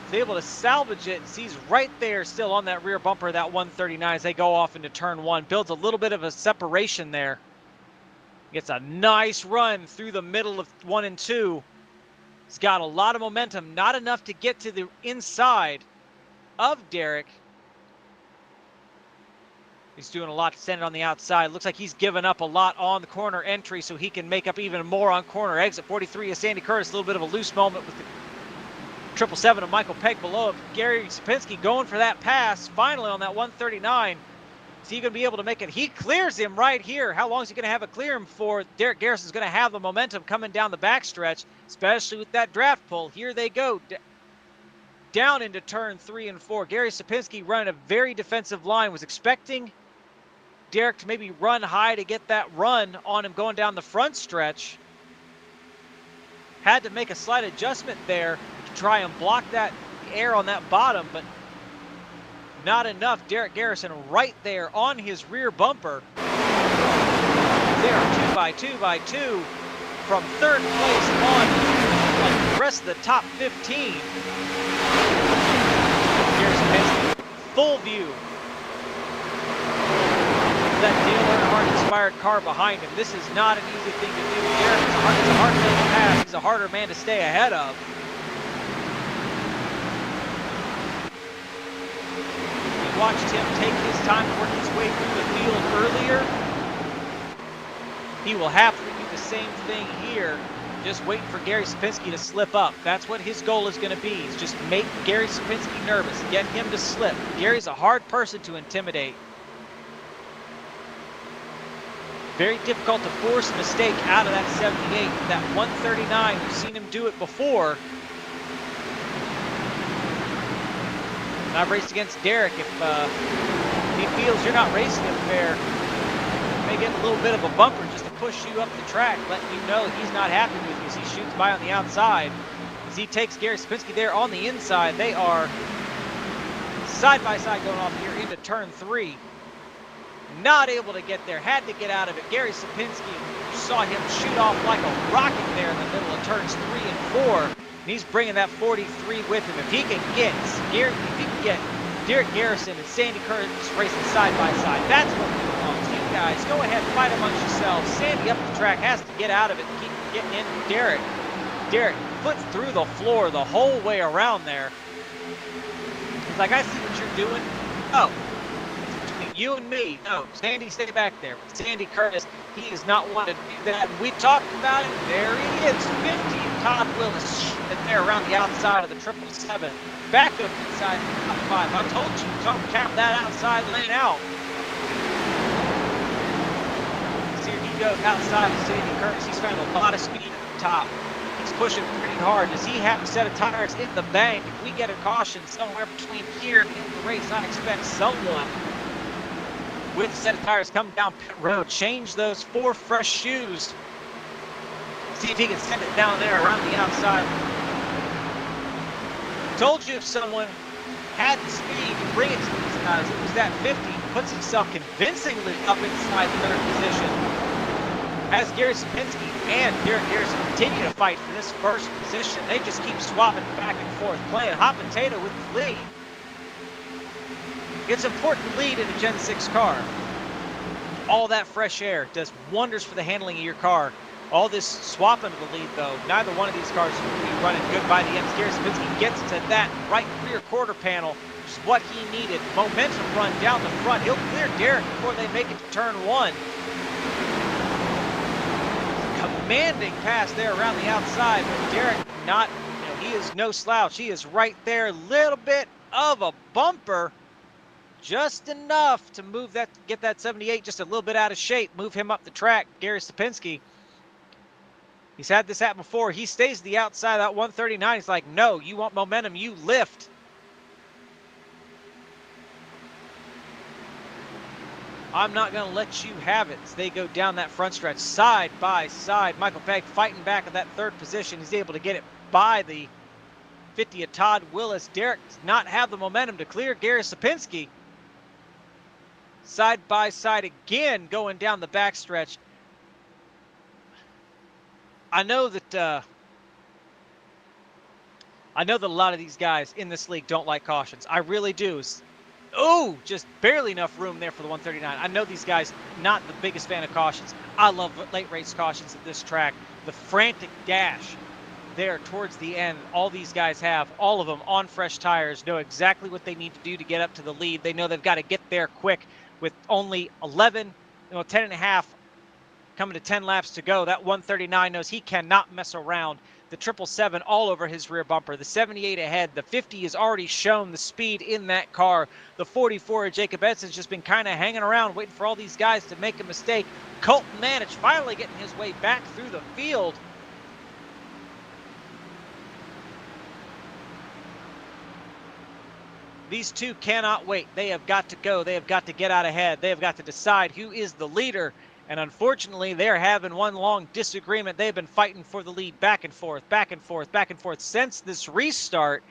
He's able to salvage it. He's right there still on that rear bumper of that 139 as they go off into turn 1. Builds a little bit of a separation there. Gets a nice run through the middle of 1 and 2. He's got a lot of momentum, not enough to get to the inside of Derek. He's doing a lot to send it on the outside. Looks like he's given up a lot on the corner entry so he can make up even more on corner exit. 43 is Sandy Curtis. A little bit of a loose moment with the 777 of Michael Pegg below it. Gary Sapinski going for that pass finally on that 139. Is he going to be able to make it? He clears him right here. How long is he going to have it clear him for? Derek Garrison's going to have the momentum coming down the backstretch, especially with that draft pull. Here they go. Down into turn 3 and 4. Gary Sapinski running a very defensive line. Was expecting Derek to maybe run high to get that run on him going down the front stretch. Had to make a slight adjustment there to try and block that air on that bottom, but not enough. Derek Garrison right there on his rear bumper. There, 2 by 2 by 2 from third place on like the rest of the top 15. Garrison full view. That Dale Earnhardt inspired car behind him. This is not an easy thing to do. Derek is a hard man to pass. He's a harder man to stay ahead of. We watched him take his time to work his way through the field earlier. He will have to do the same thing here. Just waiting for Gary Sapinski to slip up. That's what his goal is going to be. Is just make Gary Sapinski nervous. Get him to slip. Gary's a hard person to intimidate. Very difficult to force a mistake out of that 78. That 139, we've seen him do it before. And I've raced against Derek. If he feels you're not racing him fair, you may get a little bit of a bumper just to push you up the track, letting you know he's not happy with you as he shoots by on the outside. As he takes Gary Sapinski there on the inside, they are side by side going off here into turn 3. Not able to get there, had to get out of it. Gary Sapinski, saw him shoot off like a rocket there in the middle of turns 3 and 4. And he's bringing that 43 with him. If he can get Derek Garrison and Sandy Curtis racing side by side, that's what we want. You guys, go ahead, fight amongst yourselves. Sandy up the track has to get out of it and keep getting into Derek. Derek foot through the floor the whole way around there. He's like, I see what you're doing. Oh. You and me, no, Sandy, stay back there. But Sandy Curtis, he is not one to do that. We talked about it. There he is, 15. Todd Willis there around the outside of the 777. Back up inside the top 5. I told you, don't count that outside lane out. See, he goes outside of Sandy Curtis. He's found a lot of speed at the top. He's pushing pretty hard. Does he have a set of tires in the bank? If we get a caution somewhere between here and the race, I expect someone with a set of tires come down pit road, change those 4 fresh shoes, see if he can send it down there around the outside. Told you if someone had the speed to bring it to these guys, it was that 50, puts himself convincingly up inside the 3rd position. As Gary Sapinski and Derek Garrison continue to fight for this 1st position, they just keep swapping back and forth, playing hot potato with the lead. It's important to lead in a Gen 6 car. All that fresh air does wonders for the handling of your car. All this swapping of the lead, though, neither one of these cars is going to be running good by the end. Gary Sapinsky gets to that right rear quarter panel, which is what he needed. Momentum run down the front. He'll clear Derek before they make it to turn 1. Commanding pass there around the outside, but Derek not, he is no slouch. He is right there. Little bit of a bumper. Just enough to move that, get that 78 just a little bit out of shape, move him up the track. Gary Sapinsky, he's had this happen before. He stays to the outside of that 139. He's like, no, you want momentum, you lift. I'm not going to let you have it. As they go down that front stretch side by side. Michael Pegg fighting back at that third position. He's able to get it by the 50 of Todd Willis. Derek does not have the momentum to clear Gary Sapinsky. Side by side again, going down the backstretch. I know that a lot of these guys in this league don't like cautions. I really do. Oh, just barely enough room there for the 139. I know these guys not the biggest fan of cautions. I love late race cautions at this track. The frantic dash there towards the end, all these guys have, all of them on fresh tires, know exactly what they need to do to get up to the lead. They know they've got to get there quick with only 10 and a half coming to 10 laps to go. That 139 knows he cannot mess around. The 777 all over his rear bumper. The 78 ahead. The 50 has already shown the speed in that car. The 44 of Jacob Edson's just been kind of hanging around waiting for all these guys to make a mistake. Colton Manich finally getting his way back through the field. These two cannot wait. They have got to go. They have got to get out ahead. They have got to decide who is the leader. And unfortunately, they're having one long disagreement. They've been fighting for the lead back and forth, back and forth, back and forth since this restart.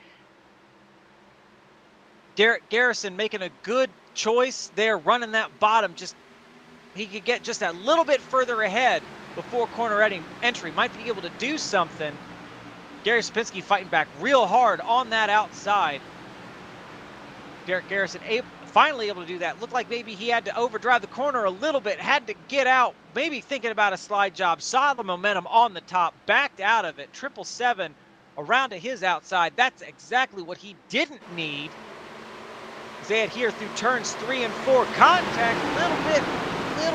Derek Garrison making a good choice there, running that bottom. Just he could get just a little bit further ahead before corner entry. Might be able to do something. Gary Sapinsky fighting back real hard on that outside. Derek Garrison finally able to do that. Looked like maybe he had to overdrive the corner a little bit, had to get out, maybe thinking about a slide job, saw the momentum on the top, backed out of it. 777 around to his outside. That's exactly what he didn't need. As they adhere through turns 3 and 4. Contact, little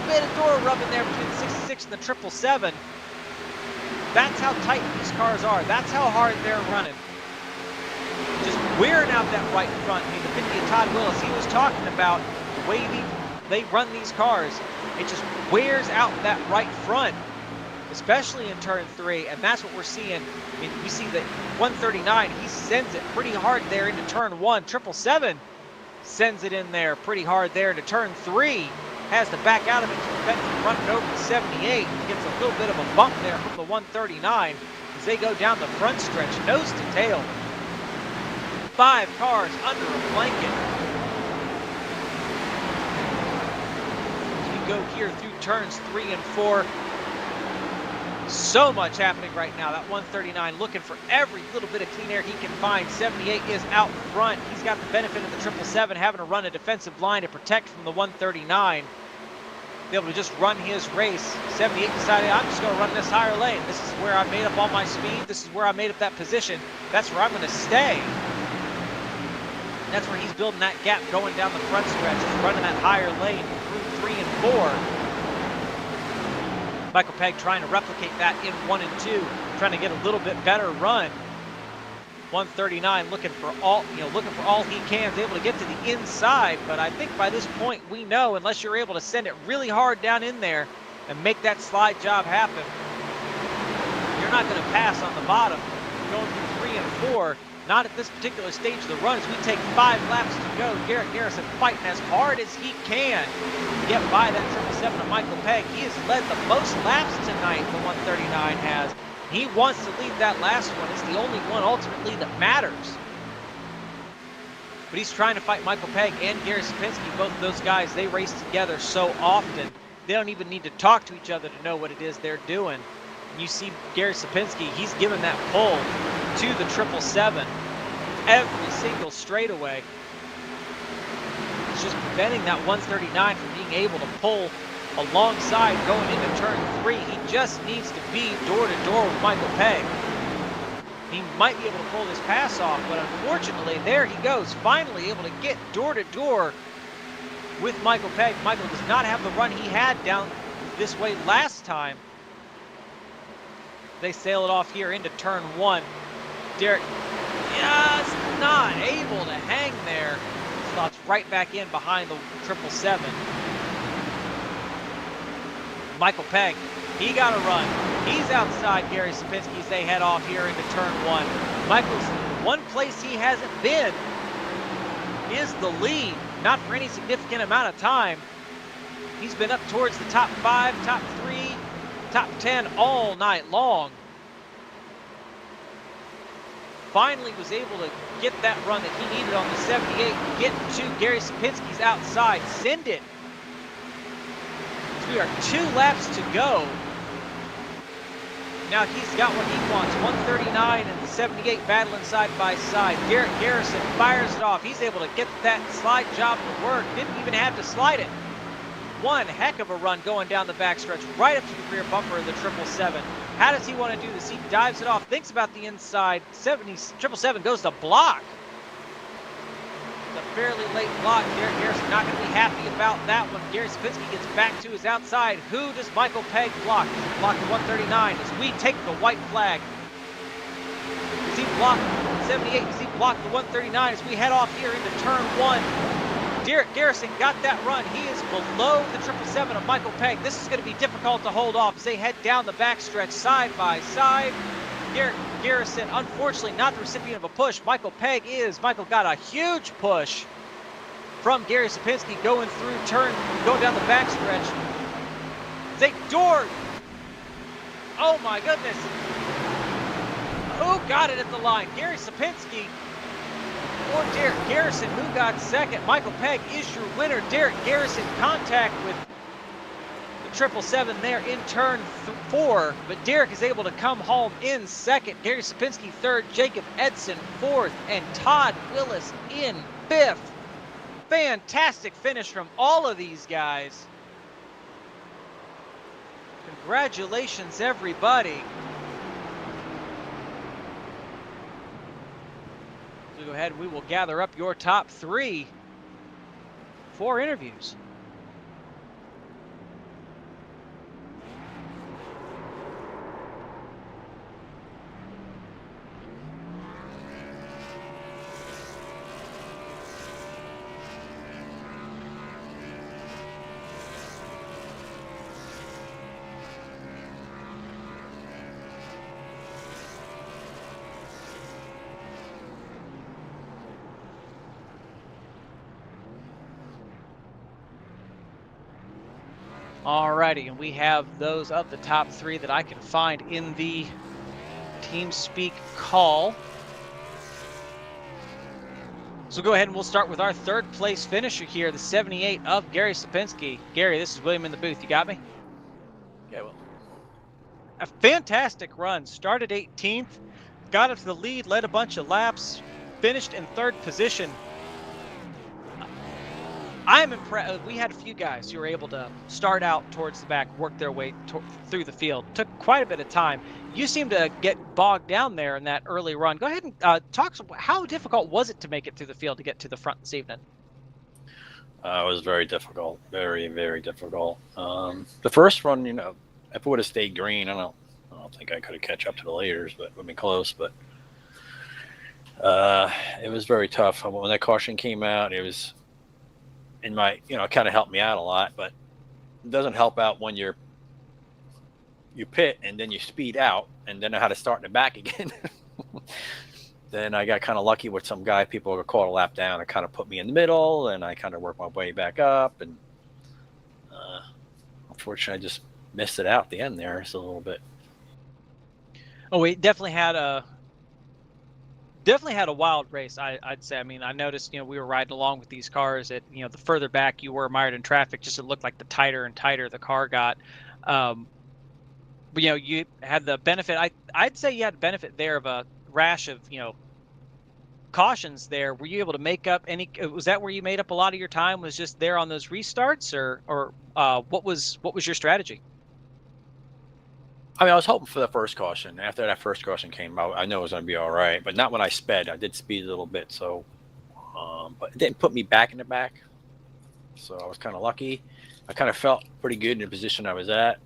bit of door rubbing there between the 66 and the 777. That's how tight these cars are. That's how hard they're running. Just wearing out that right front. I mean, the 50 of Todd Willis, he was talking about the way they run these cars. It just wears out that right front, especially in turn 3, and that's what we're seeing. I mean, we see that 139, he sends it pretty hard there into turn 1. 777 sends it in there pretty hard there into turn 3. Has to back out of it to prevent from running over the 78. He gets a little bit of a bump there from the 139 as they go down the front stretch, nose to tail. 5 cars under a blanket. As we go here through turns 3 and 4. So much happening right now. That 139 looking for every little bit of clean air he can find. 78 is out front. He's got the benefit of the 777 having to run a defensive line to protect from the 139. Be able to just run his race. 78 decided, I'm just going to run this higher lane. This is where I made up all my speed. This is where I made up that position. That's where I'm going to stay. That's where he's building that gap going down the front stretch. He's running that higher lane through 3 and 4. Michael Pegg trying to replicate that in 1 and 2, trying to get a little bit better run. 139 looking for all he can, is able to get to the inside, but I think by this point we know unless you're able to send it really hard down in there and make that slide job happen, you're not going to pass on the bottom. Going through 3 and 4. Not at this particular stage of the run. As we take 5 laps to go, Garrett Garrison fighting as hard as he can to get by that 777 of Michael Pegg. He has led the most laps tonight, the 139 has. He wants to lead that last one. It's the only one ultimately that matters. But he's trying to fight Michael Pegg and Gary Sapinsky. Both of those guys, they race together so often. They don't even need to talk to each other to know what it is they're doing. And you see Gary Sapinsky, he's given that pull to the 777 every single straightaway. is just preventing that 139 from being able to pull alongside going into turn 3. He just needs to be door-to-door with Michael Pegg. He might be able to pull this pass off, but unfortunately, there he goes, finally able to get door-to-door with Michael Pegg. Michael does not have the run he had down this way last time. They sail it off here into turn 1. Derek just not able to hang there. Slots right back in behind the 777. Michael Pegg, he got a run. He's outside Gary Sapinski as they head off here into turn 1. Michael's one place he hasn't been is the lead, not for any significant amount of time. He's been up towards the top 5, top 3, top 10 all night long. Finally was able to get that run that he needed on the 78, get to Gary Sapinski's outside, send it. So we are 2 laps to go. Now he's got what he wants, 139 and the 78 battling side by side. Garrett Garrison fires it off. He's able to get that slide job to work. Didn't even have to slide it. One heck of a run going down the backstretch, right up to the rear bumper of the 777. How does he want to do this? He dives it off, thinks about the inside. 777 goes to block. It's a fairly late block. Garrett Garrison not going to be happy about that one. Gary Sapinski gets back to his outside. Who does Michael Pegg block? Does he block the 139 as we take the white flag? Does he block 78? Does he block the 139 as we head off here into turn 1? Derek Garrison got that run. He is below the 777 of Michael Pegg. This is going to be difficult to hold off as they head down the backstretch side by side. Derek Garrison, unfortunately, not the recipient of a push. Michael Pegg is. Michael got a huge push from Gary Sapinski going down the backstretch. They doored. Oh my goodness. Who got it at the line? Gary Sapinski or Derek Garrison? Who got second? Michael Pegg is your winner. Derek Garrison contact with the 777 there in turn 4, but Derek is able to come home in second. Gary Sapinski third, Jacob Edson fourth, and Todd Willis in 5th. Fantastic finish from all of these guys. Congratulations, everybody. So go ahead and we will gather up your top 3 for interviews. Alrighty, and we have those of the top 3 that I can find in the TeamSpeak call. So go ahead and we'll start with our 3rd place finisher here, the 78 of Gary Sapinski. Gary, this is William in the booth. You got me? Okay, well. A fantastic run. Started 18th, got up to the lead, led a bunch of laps, finished in 3rd position. I'm impressed. We had a few guys who were able to start out towards the back, work their way through the field. Took quite a bit of time. You seem to get bogged down there in that early run. Go ahead and talk. How difficult was it to make it through the field to get to the front this evening? It was very difficult. Very, very difficult. The first run, if it would have stayed green, I don't think I could have catch up to the leaders, but it would have been close. But it was very tough. When that caution came out, it was in my, kind of helped me out a lot, but it doesn't help out when you pit and then you speed out and then know how to start in the back again. Then I got kind of lucky with some guy. People got caught a lap down and kind of put me in the middle, and I kind of worked my way back up. And unfortunately, I just missed it out at the end there. It's a little bit. Oh, we definitely had a wild race, I'd say. I mean, I noticed, we were riding along with these cars at, the further back you were mired in traffic, just it looked like the tighter and tighter the car got. But, you had the benefit, I'd say you had the benefit there of a rash of, cautions there, were you able to make up any? Was that where you made up a lot of your time? Was just there on those restarts, or what was your strategy? I mean, I was hoping for the first caution. After that first caution came out, I know it was going to be all right, but not when I sped. I did speed a little bit, so but it didn't put me back in the back, so I was kind of lucky. I kind of felt pretty good in the position I was at.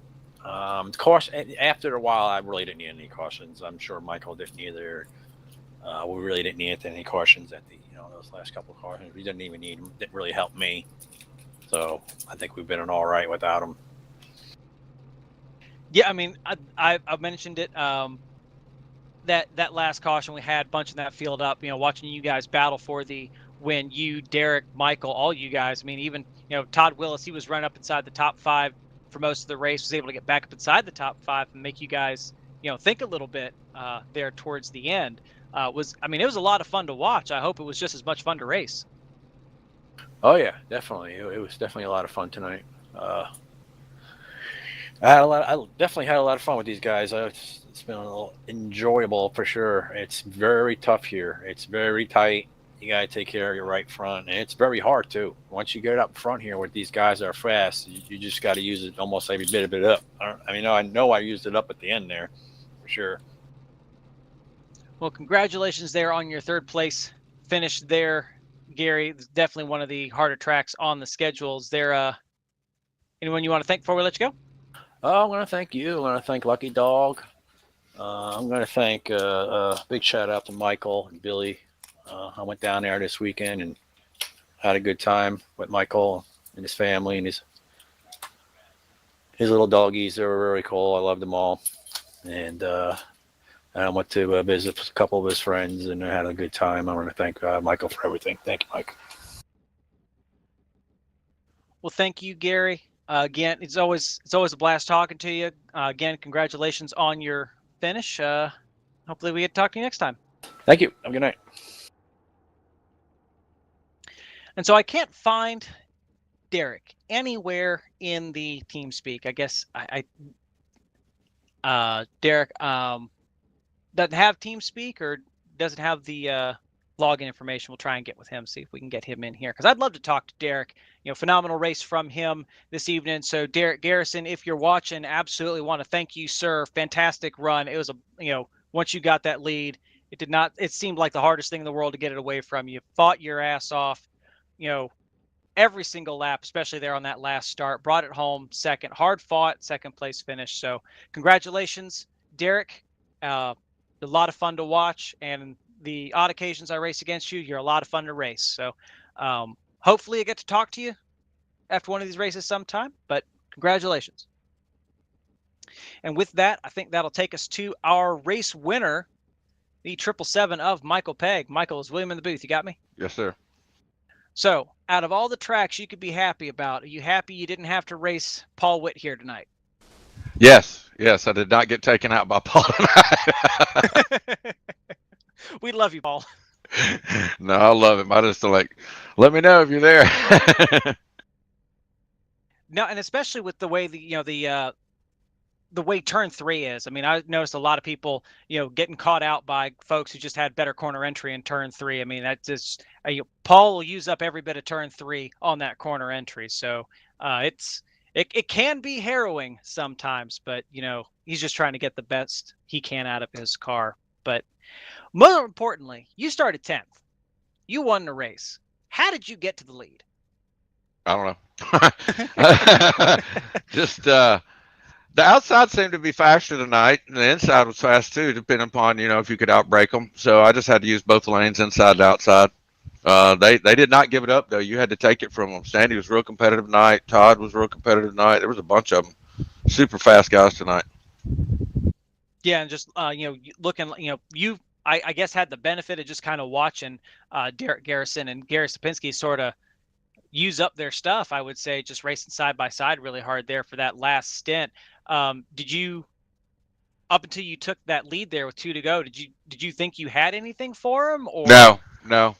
Caution after a while, I really didn't need any cautions. I'm sure Michael didn't either. We really didn't need any cautions at the those last couple of cautions. We didn't even need them. Didn't really help me. So I think we've been all right without them. Yeah, I mean, I mentioned it. That last caution we had, bunching that field up. Watching you guys battle for the win. You, Derek, Michael, all you guys. I mean, even Todd Willis, he was running up inside the top 5 for most of the race. Was able to get back up inside the top 5 and make you guys think a little bit there towards the end. It was a lot of fun to watch. I hope it was just as much fun to race. Oh yeah, definitely. It was definitely a lot of fun tonight. I definitely had a lot of fun with these guys. It's been a little enjoyable for sure. It's very tough here. It's very tight. You got to take care of your right front, and it's very hard too. Once you get up front here with these guys that are fast, you just got to use it almost every bit of it up. I know I used it up at the end there, for sure. Well, congratulations there on your 3rd place finish there, Gary. It's definitely one of the harder tracks on the schedule. Is there anyone you want to thank before we let you go? Oh, I'm going to thank you. I'm going to thank Lucky Dog. I'm going to thank a big shout out to Michael and Billy. I went down there this weekend and had a good time with Michael and his family and his little doggies. They were really cool. I loved them all. And I went to visit a couple of his friends and I had a good time. I want to thank Michael for everything. Thank you, Mike. Well, thank you, Gary. Again, it's always a blast talking to you. Again, congratulations on your finish. Hopefully we get to talk to you next time. Thank you. Have a good night. And so I can't find Derek anywhere in the TeamSpeak. I guess Derek doesn't have TeamSpeak or doesn't have the login information. We'll try and get with him, see if we can get him in here, because I'd love to talk to Derek. Phenomenal race from him this evening. So Derek Garrison, if you're watching, absolutely want to thank you, sir. Fantastic run. It was once you got that lead, it seemed like the hardest thing in the world to get it away from you. Fought your ass off, every single lap, especially there on that last start. Brought it home second. Hard fought, second place finish. So congratulations, Derek. A lot of fun to watch, and the odd occasions I race against you, you're a lot of fun to race. So hopefully I get to talk to you after one of these races sometime, but congratulations. And with that, I think that'll take us to our race winner, the 777 of Michael Pegg. Michael, is William in the booth? You got me? Yes, sir. So out of all the tracks you could be happy about, are you happy you didn't have to race Paul Witt here tonight? Yes, I did not get taken out by Paul tonight. We love you, Paul. No, I love him. I just let me know if you're there. No, and especially with the way the way turn 3 is. I mean, I noticed a lot of people, getting caught out by folks who just had better corner entry in turn 3. I mean, that's just Paul will use up every bit of turn 3 on that corner entry. So it can be harrowing sometimes, but he's just trying to get the best he can out of his car. But more importantly, you started 10th. You won the race. How did you get to the lead? I don't know. Just the outside seemed to be faster tonight, and the inside was fast too, depending upon if you could outbrake them. So I just had to use both lanes, inside and outside. They did not give it up though. You had to take it from them. Sandy was real competitive tonight. Todd was real competitive tonight. There was a bunch of them, super fast guys tonight. Yeah, and just looking, you I guess had the benefit of just kind of watching Derek Garrison and Gary Sapinski sort of use up their stuff. I would say just racing side by side really hard there for that last stint. Did you, up until you took that lead there with 2 to go, did you think you had anything for him? Or No,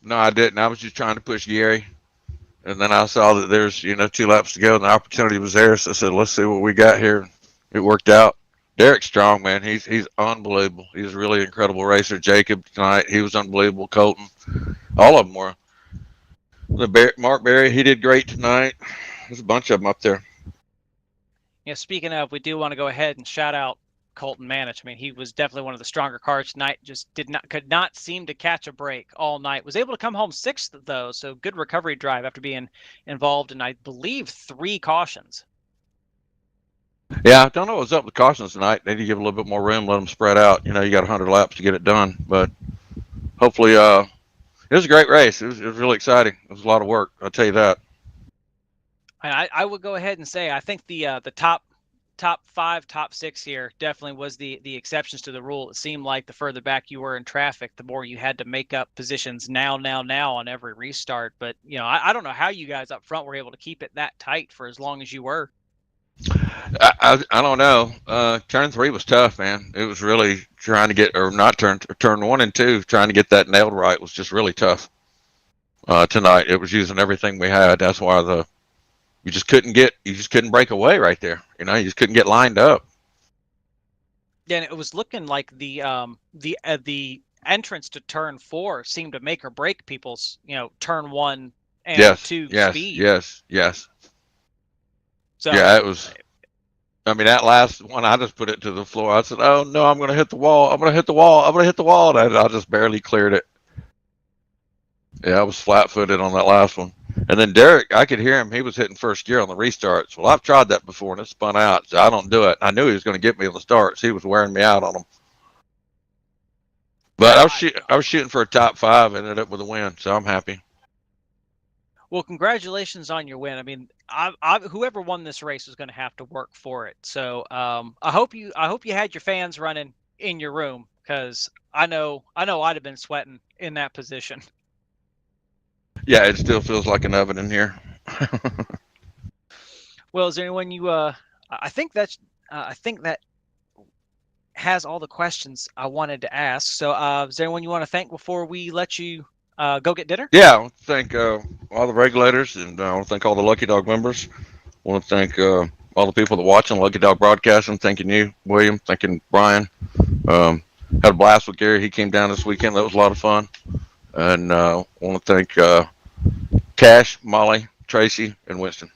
I didn't. I was just trying to push Gary, and then I saw that there's 2 laps to go, and the opportunity was there. So I said, let's see what we got here. It worked out. Derek's strong, man. He's unbelievable. He's a really incredible racer. Jacob tonight, he was unbelievable. Colton, all of them were. Mark Berry, he did great tonight. There's a bunch of them up there. Speaking of, we do want to go ahead and shout out Colton Manich. I mean, he was definitely one of the stronger cars tonight. Just could not seem to catch a break all night. Was able to come home sixth though, so good recovery drive after being involved in, I believe, 3 cautions. Yeah, I don't know what's up with cautions tonight. They need to give a little bit more room, let them spread out. You got 100 laps to get it done, but hopefully, it was a great race. It was really exciting. It was a lot of work. I'll tell you that. I would go ahead and say I think the top 5, top 6 here definitely was the exceptions to the rule. It seemed like the further back you were in traffic, the more you had to make up positions now on every restart. But I don't know how you guys up front were able to keep it that tight for as long as you were. I don't know. Turn 3 was tough, man. It was really trying to get, or not turn 1 and 2, trying to get that nailed right was just really tough. Tonight it was using everything we had. That's why you just couldn't break away right there. You just couldn't get lined up. Yeah, and it was looking like the entrance to turn 4 seemed to make or break people's turn 1 and 2 speed. Yes. So yeah, it was. I mean, that last one, I just put it to the floor. I said, "Oh no, I'm going to hit the wall. I'm going to hit the wall. I'm going to hit the wall." And I just barely cleared it. Yeah, I was flat-footed on that last one. And then Derek, I could hear him. He was hitting first gear on the restarts. Well, I've tried that before, and it spun out. So I don't do it. I knew he was going to get me on the starts. He was wearing me out on them. But I was shooting for a top 5, ended up with a win, so I'm happy. Well, congratulations on your win. I mean, whoever won this race was going to have to work for it. So I hope you had your fans running in your room, because I know I'd have been sweating in that position. Yeah, it still feels like an oven in here. Well, is there anyone you? I think that has all the questions I wanted to ask. So, is there anyone you want to thank before we let you go get dinner? Yeah, I want to thank all the regulators, and I want to thank all the Lucky Dog members. I want to thank all the people that watch on Lucky Dog Broadcasting. Thanking you, William. Thanking Brian. Had a blast with Gary. He came down this weekend. That was a lot of fun. And I want to thank Cash, Molly, Tracy, and Winston.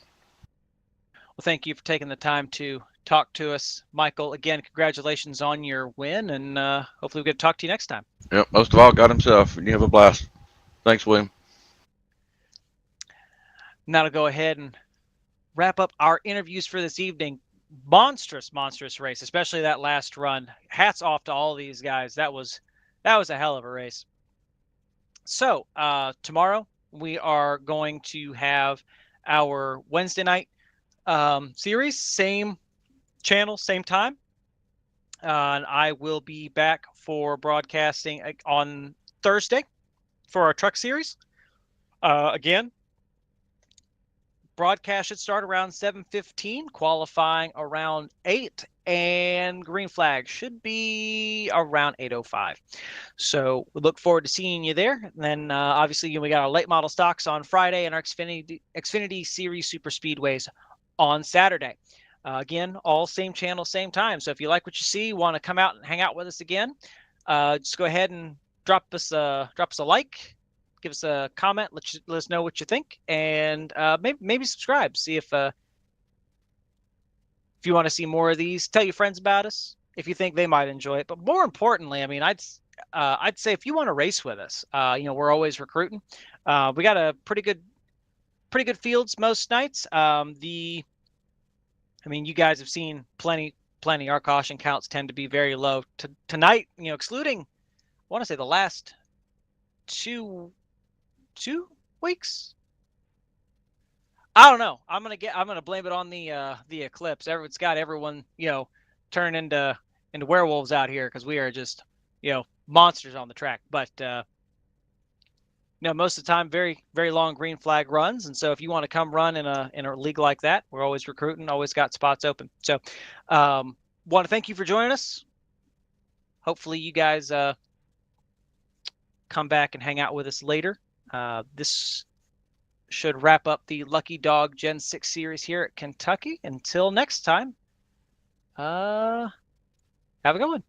Well, thank you for taking the time to talk to us, Michael. Again, congratulations on your win, and hopefully we get to talk to you next time. Yep, most of all, God himself. And you have a blast. Thanks, William. Now to go ahead and wrap up our interviews for this evening. Monstrous race, especially that last run. Hats off to all these guys. That was a hell of a race. So tomorrow we are going to have our Wednesday night series, same channel, same time. And I will be back for broadcasting on Thursday for our truck series. Again, broadcast should start around 7:15, qualifying around 8, and green flag should be around 8:05. So we look forward to seeing you there. And then obviously we got our late model stocks on Friday and our Xfinity Series Super Speedways on Saturday. Again, all same channel, same time. So if you like what you see, want to come out and hang out with us again, just go ahead and drop us a like. Give us a comment. Let us know what you think, and maybe subscribe. See if you want to see more of these. Tell your friends about us if you think they might enjoy it. But more importantly, I mean, I'd say if you want to race with us, we're always recruiting. We got a pretty good fields most nights. You guys have seen plenty. Our caution counts tend to be very low. Tonight, excluding, I want to say the last 2 weeks. I don't know. I'm gonna blame it on the eclipse. It's got everyone turned into werewolves out here, because we are just monsters on the track. But most of the time, very very long green flag runs, and so if you want to come run in a league like that, we're always recruiting, always got spots open. So want to thank you for joining us. Hopefully you guys come back and hang out with us later. This should wrap up the Lucky Dog Gen 6 series here at Kentucky. Until next time, Have a good one.